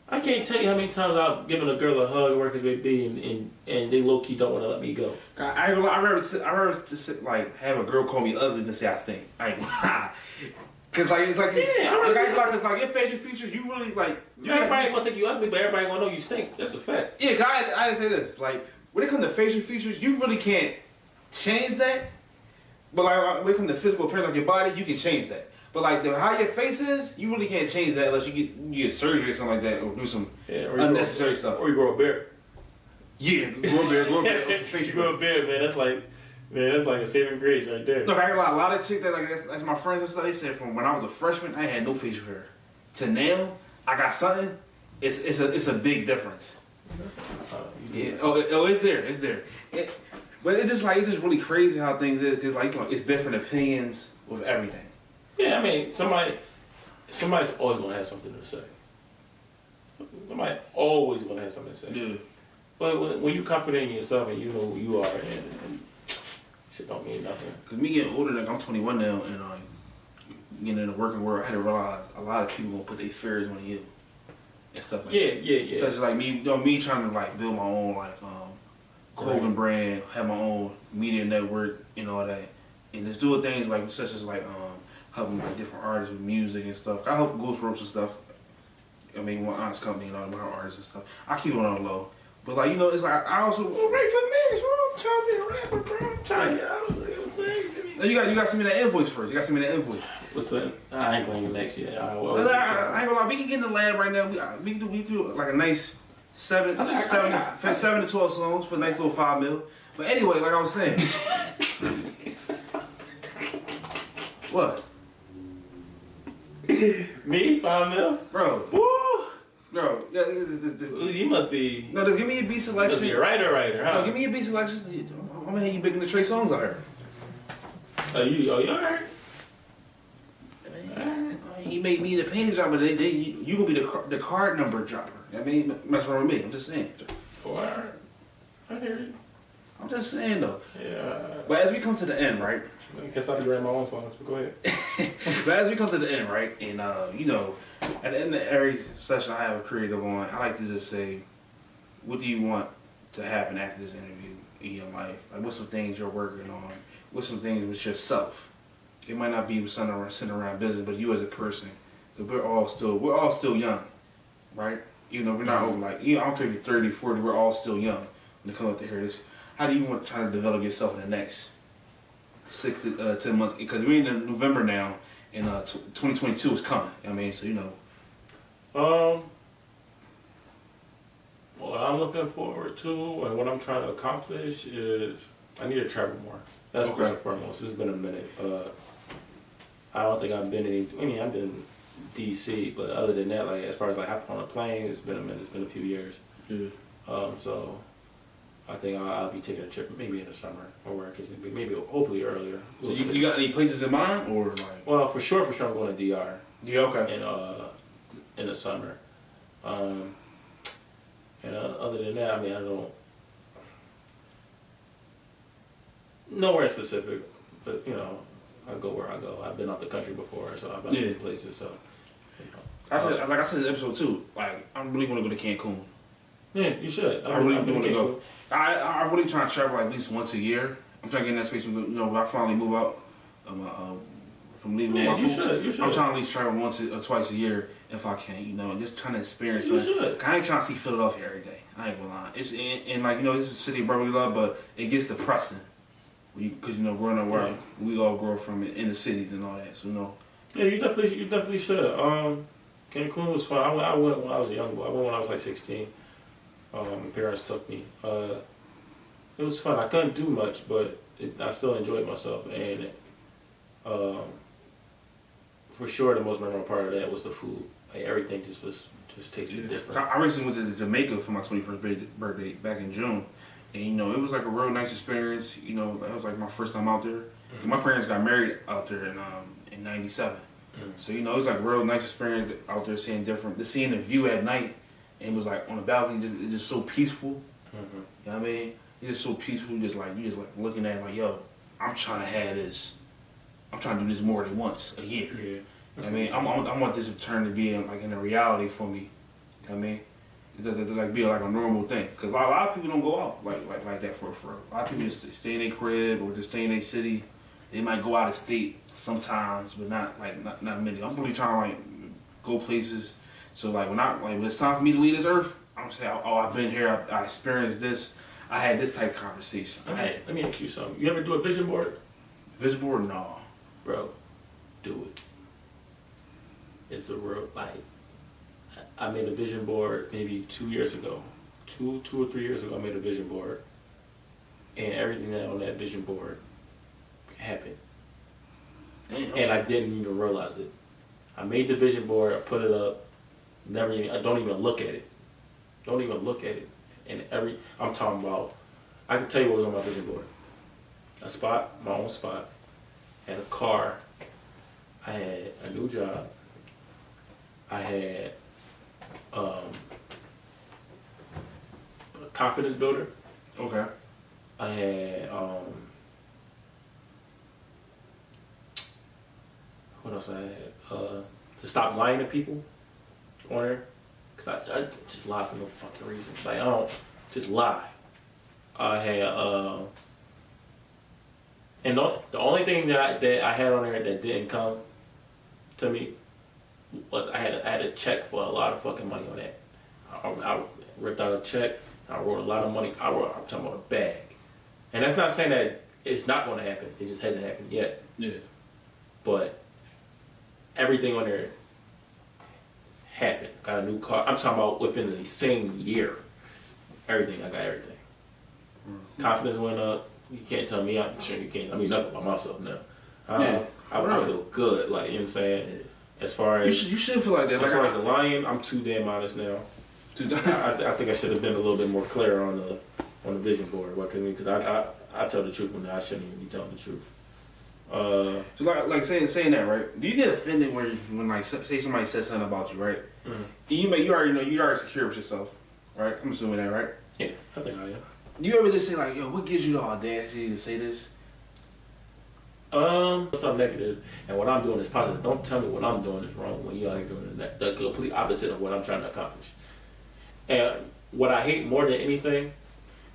I can't tell you how many times I've given a girl a hug, work as baby, and they low key don't want to let me go. I rather like have a girl call me ugly than say I stink. I ain't gonna lie. Cause like it's like it's like your facial features, you really like. Everybody gonna think you ugly, but everybody gonna know you stink. That's a fact. Yeah, cause I say this like when it comes to facial features, you really can't change that. But like when it comes to physical appearance of your body, you can change that. But like how your face is, you really can't change that unless you get surgery or something like that, or do some unnecessary stuff. Or you grow a beard. Yeah, grow a beard. You grow a beard, man. That's like a saving grace right there. Look, I got a lot of chicks that's my friends and stuff. They said from when I was a freshman, I had no facial hair, to now I got something. It's a big difference. Yeah. Oh, it's there. But it's just really crazy how things is, because like it's different opinions with everything. Yeah, I mean, somebody's always gonna have something to say. Somebody always gonna have something to say. Yeah. But when you confident in yourself and you know who you are, and shit don't mean nothing. Cause me getting older, like I'm 21 now, and getting in the working world, I had to realize a lot of people gonna put their fears on you and stuff like that. Yeah. Such as like me trying to like build my own like clothing brand, have my own media network and all that, and just doing things like such as like helping like different artists with music and stuff. I help Ghost Ropes and stuff. I mean, one honest company, with her artists and stuff. I keep it on the low. But like, you know, it's like, I also, right for minutes, I'm trying to be a rapper, bro. I'm trying to get out of it, you know what I'm saying? You got to send me that invoice first. You got to send me that invoice. What's that? I ain't going to next year. I ain't gonna lie, we can get in the lab right now. We do like a nice 7 to 12 songs for a nice little 5 mil. But anyway, like I was saying. What? Me? 5 mil? Bro. Woo! Bro, yeah, You must be. no, just give me a beat selection. Must be a writer, huh? No, give me a beat selection. I'm gonna have you picking the Trey songs out here. You alright? He made me the panty dropper. You gonna be the card number dropper. I mean, mess around with me. I'm just saying. Oh, alright. I hear you. I'm just saying though. Yeah. But as we come to the end, right? I guess I'll be writing my own songs, but go ahead. But as we come to the end, right? And you know, at the end of every session I have a creative on, I like to just say, what do you want to happen after this interview in your life? Like, what's some things you're working on? What's some things with yourself? It might not be sitting around business, but you as a person, because we're all still young, right? You know, we're not over like, I don't care if you're 30, 40, we're all still young when it comes up to hear this. How do you want to try to develop yourself in the next 6 to 10 months? Because we're in November now, and 2022 is coming. I mean, so you know. What I'm looking forward to and what I'm trying to accomplish is I need to travel more. That's first and foremost. It's been a minute. I don't think I've been I've been DC, but other than that, like as far as like hopping on a plane, it's been a minute. It's been a few years. Yeah. So I think I'll be taking a trip maybe in the summer or where I can maybe hopefully earlier. So you got any places in mind or like? Well, for sure I'm going to DR. Yeah, okay. In the summer. And other than that, I mean, I don't. Nowhere specific, but you know, I go where I go. I've been out the country before, so I've been places. So, you know. Like I said in episode 2, like I really want to go to Cancun. Yeah, you should. I really want to go. I really try to travel at least once a year. I'm trying to get in that space. You know, when I finally move out from leaving my folks, you should. I'm trying to at least travel once or twice a year if I can. You know, and just trying to experience. You should. I ain't trying to see Philadelphia every day. I ain't gonna lie. It's and like you know, this is a city I really love, but it gets depressing. Because you know, growing up where we all grow from in the cities and all that, so you know. Yeah, you definitely should. Cancun was fun. I went when I was a young boy. I went when I was like 16. My parents took me. It was fun. I couldn't do much, but I still enjoyed myself. And for sure, the most memorable part of that was the food. Like everything just tasted different. I recently went to Jamaica for my 21st birthday back in June. And you know, it was like a real nice experience. You know, it was like my first time out there. Mm-hmm. My parents got married out there in '97. Mm-hmm. So you know, it was like a real nice experience out there, seeing the view at night. And it was like on the balcony, it's just so peaceful. Mm-hmm. You know what I mean? It's just so peaceful. You just like looking at it like, yo, I'm trying to have this. I'm trying to do this more than once a year. Yeah. You know I mean, I want this to turn to be in a reality for me. You know what I mean? It doesn't like be like a normal thing, because a lot of people don't go out like that for a lot of people just stay in their crib or just stay in their city. They might go out of state sometimes, but not many. I'm really trying to like go places. So like when it's time for me to leave this earth, I'm saying, oh, I've been here, I experienced this, I had this type of conversation. Let me ask you something. You ever do a vision board? Vision board, no, bro, do it. It's a real like. I made a vision board maybe 2 years ago. 2 or 3 years ago, I made a vision board. And everything that on that vision board happened. Damn. And I didn't even realize it. I made the vision board, I put it up, I don't even look at it. Don't even look at it. And I'm talking about, I can tell you what was on my vision board. A spot, my own spot, I had a car, I had a new job, I had a confidence builder. Okay. I had what else I had? To stop lying to people on there, cause I just lie for no fucking reason. It's like I don't just lie. I had and the only thing that I had on there that didn't come to me was I had a check for a lot of fucking money on that. I ripped out a check. I wrote a lot of money. I'm talking about a bag. And that's not saying that it's not going to happen. It just hasn't happened yet. Yeah. But everything on there happened. Got a new car. I'm talking about within the same year. Everything. I got everything. Mm-hmm. Confidence went up. You can't tell me. I'm sure you can't tell me nothing about myself now. I feel good. Like, you know what I'm saying? As far as you should feel like that. as far as the lying, I'm too damn honest now. I think I should have been a little bit more clear on the vision board. Because I tell the truth when I shouldn't even be telling the truth. So like saying that, right? Do you get offended when like say somebody says something about you, right? Mm-hmm. You already know you already secure with yourself, right? I'm assuming that, right? Yeah, I think I am. Do you ever just say like, yo, what gives you the audacity to say this? Something negative, and what I'm doing is positive. Don't tell me what I'm doing is wrong when you are doing the complete opposite of what I'm trying to accomplish. And what I hate more than anything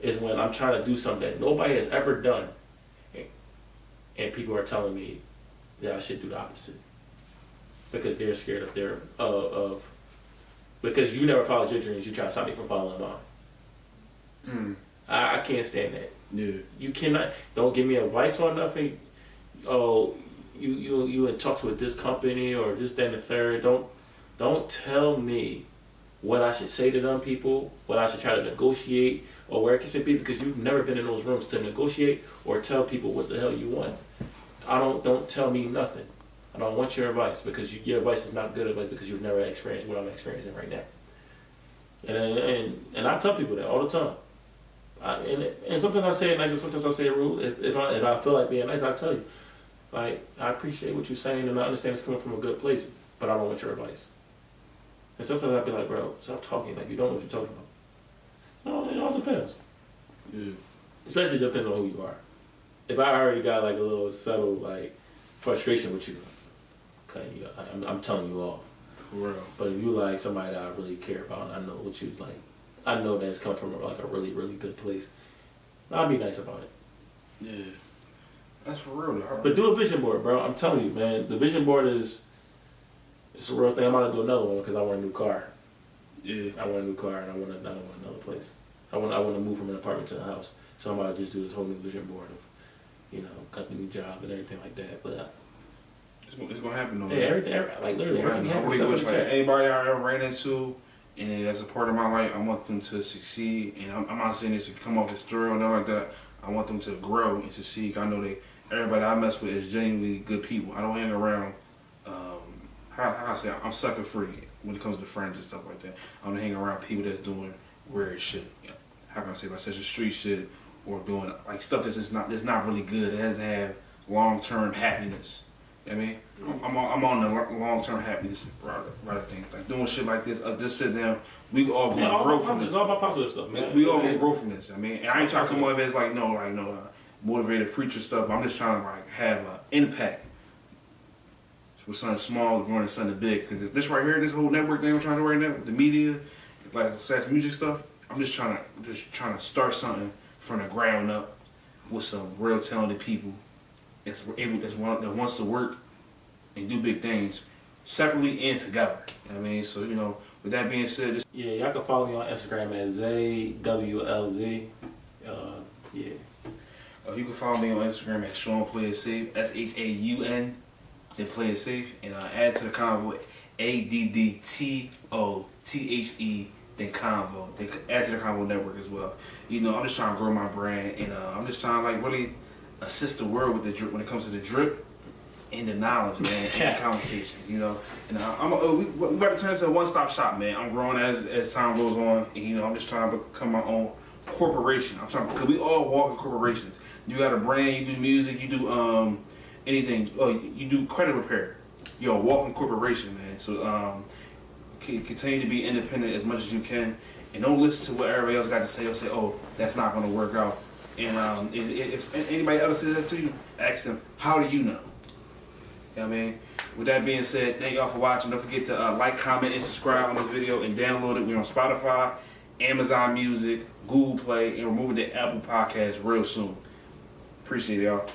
is when I'm trying to do something that nobody has ever done, and people are telling me that I should do the opposite because they're scared of because you never followed your dreams. You try to stop me from following mine. I can't stand that. Yeah. You cannot. Don't give me advice on nothing. Oh, you in talks with this company or this, that, and the third. Don't tell me what I should say to them people, what I should try to negotiate, or where it should be, because you've never been in those rooms to negotiate or tell people what the hell you want. Don't tell me nothing. I don't want your advice because your advice is not good advice because you've never experienced what I'm experiencing right now. And I tell people that all the time. And sometimes I say it nice, and sometimes I say it rude. If I feel like being nice, I tell you. Like, I appreciate what you're saying, and I understand it's coming from a good place, but I don't want your advice. And sometimes I'll be like, bro, stop talking like you don't know what you're talking about. No, it all depends. Yeah. Especially depends on who you are. If I already got like a little subtle like frustration with you, okay, I'm telling you off. For real. But if you like somebody that I really care about, and I know what you like, I know that it's coming from like a really, really good place, I'll be nice about it. Yeah. That's for real though. But do a vision board, bro. I'm telling you, man. The vision board it's a real thing. I'm about to do another one because I want a new car. Yeah. I want a new car and I want another place. I want to move from an apartment to a house. So I'm about to just do this whole new vision board of, got the new job and everything like that. But it's gonna happen though. yeah, everything like literally everything I happens. really wish like anybody I ever ran into, and as a part of my life, I want them to succeed. And I'm not saying this to come off as thorough or nothing like that. I want them to grow and succeed. I know everybody I mess with is genuinely good people. I don't hang around. How I say I'm sucker free when it comes to friends and stuff like that. I don't hang around people that's doing weird shit. How can I say like such a street shit or doing like stuff that's not really good. It doesn't have long term happiness. You know what I mean, I'm on the long term happiness route of things. Like doing shit like this, just sit down. We all gonna grow from this. It's all about positive stuff, man. We all gonna grow from this. I mean, and I ain't trying to come over as like no motivated preacher stuff. I'm just trying to like have an impact with something small growing to something big. Because this right here, this whole network thing we're trying to do right now, with the media, like the sass music stuff, I'm just trying to start something from the ground up with some real talented people that wants to work and do big things separately and together. You know what I mean, so with that being said, y'all can follow me on Instagram at ZWLV. Yeah. You can follow me on Instagram at Sean Play It Safe, SHAUN, and Play It Safe, and add to the Convo ADDTOTHE, then Convo. Then add to the Convo network as well. I'm just trying to grow my brand, and I'm just trying to like really assist the world with the drip when it comes to the drip and the knowledge, man, and the conversation. And we about to turn into a one-stop shop, man. I'm growing as time goes on, and I'm just trying to become my own corporation. I'm trying because we all walk in corporations. You got a brand, you do music, you do anything. You do credit repair. You're a walking corporation, man. So continue to be independent as much as you can, and don't listen to what everybody else got to say or say, oh, that's not going to work out. And if anybody else says that to you, ask them, how do you know? You know what I mean? With that being said, thank y'all for watching. Don't forget to like, comment, and subscribe on this video and download it. We're on Spotify, Amazon Music, Google Play, and we're moving to Apple Podcasts real soon. Appreciate y'all.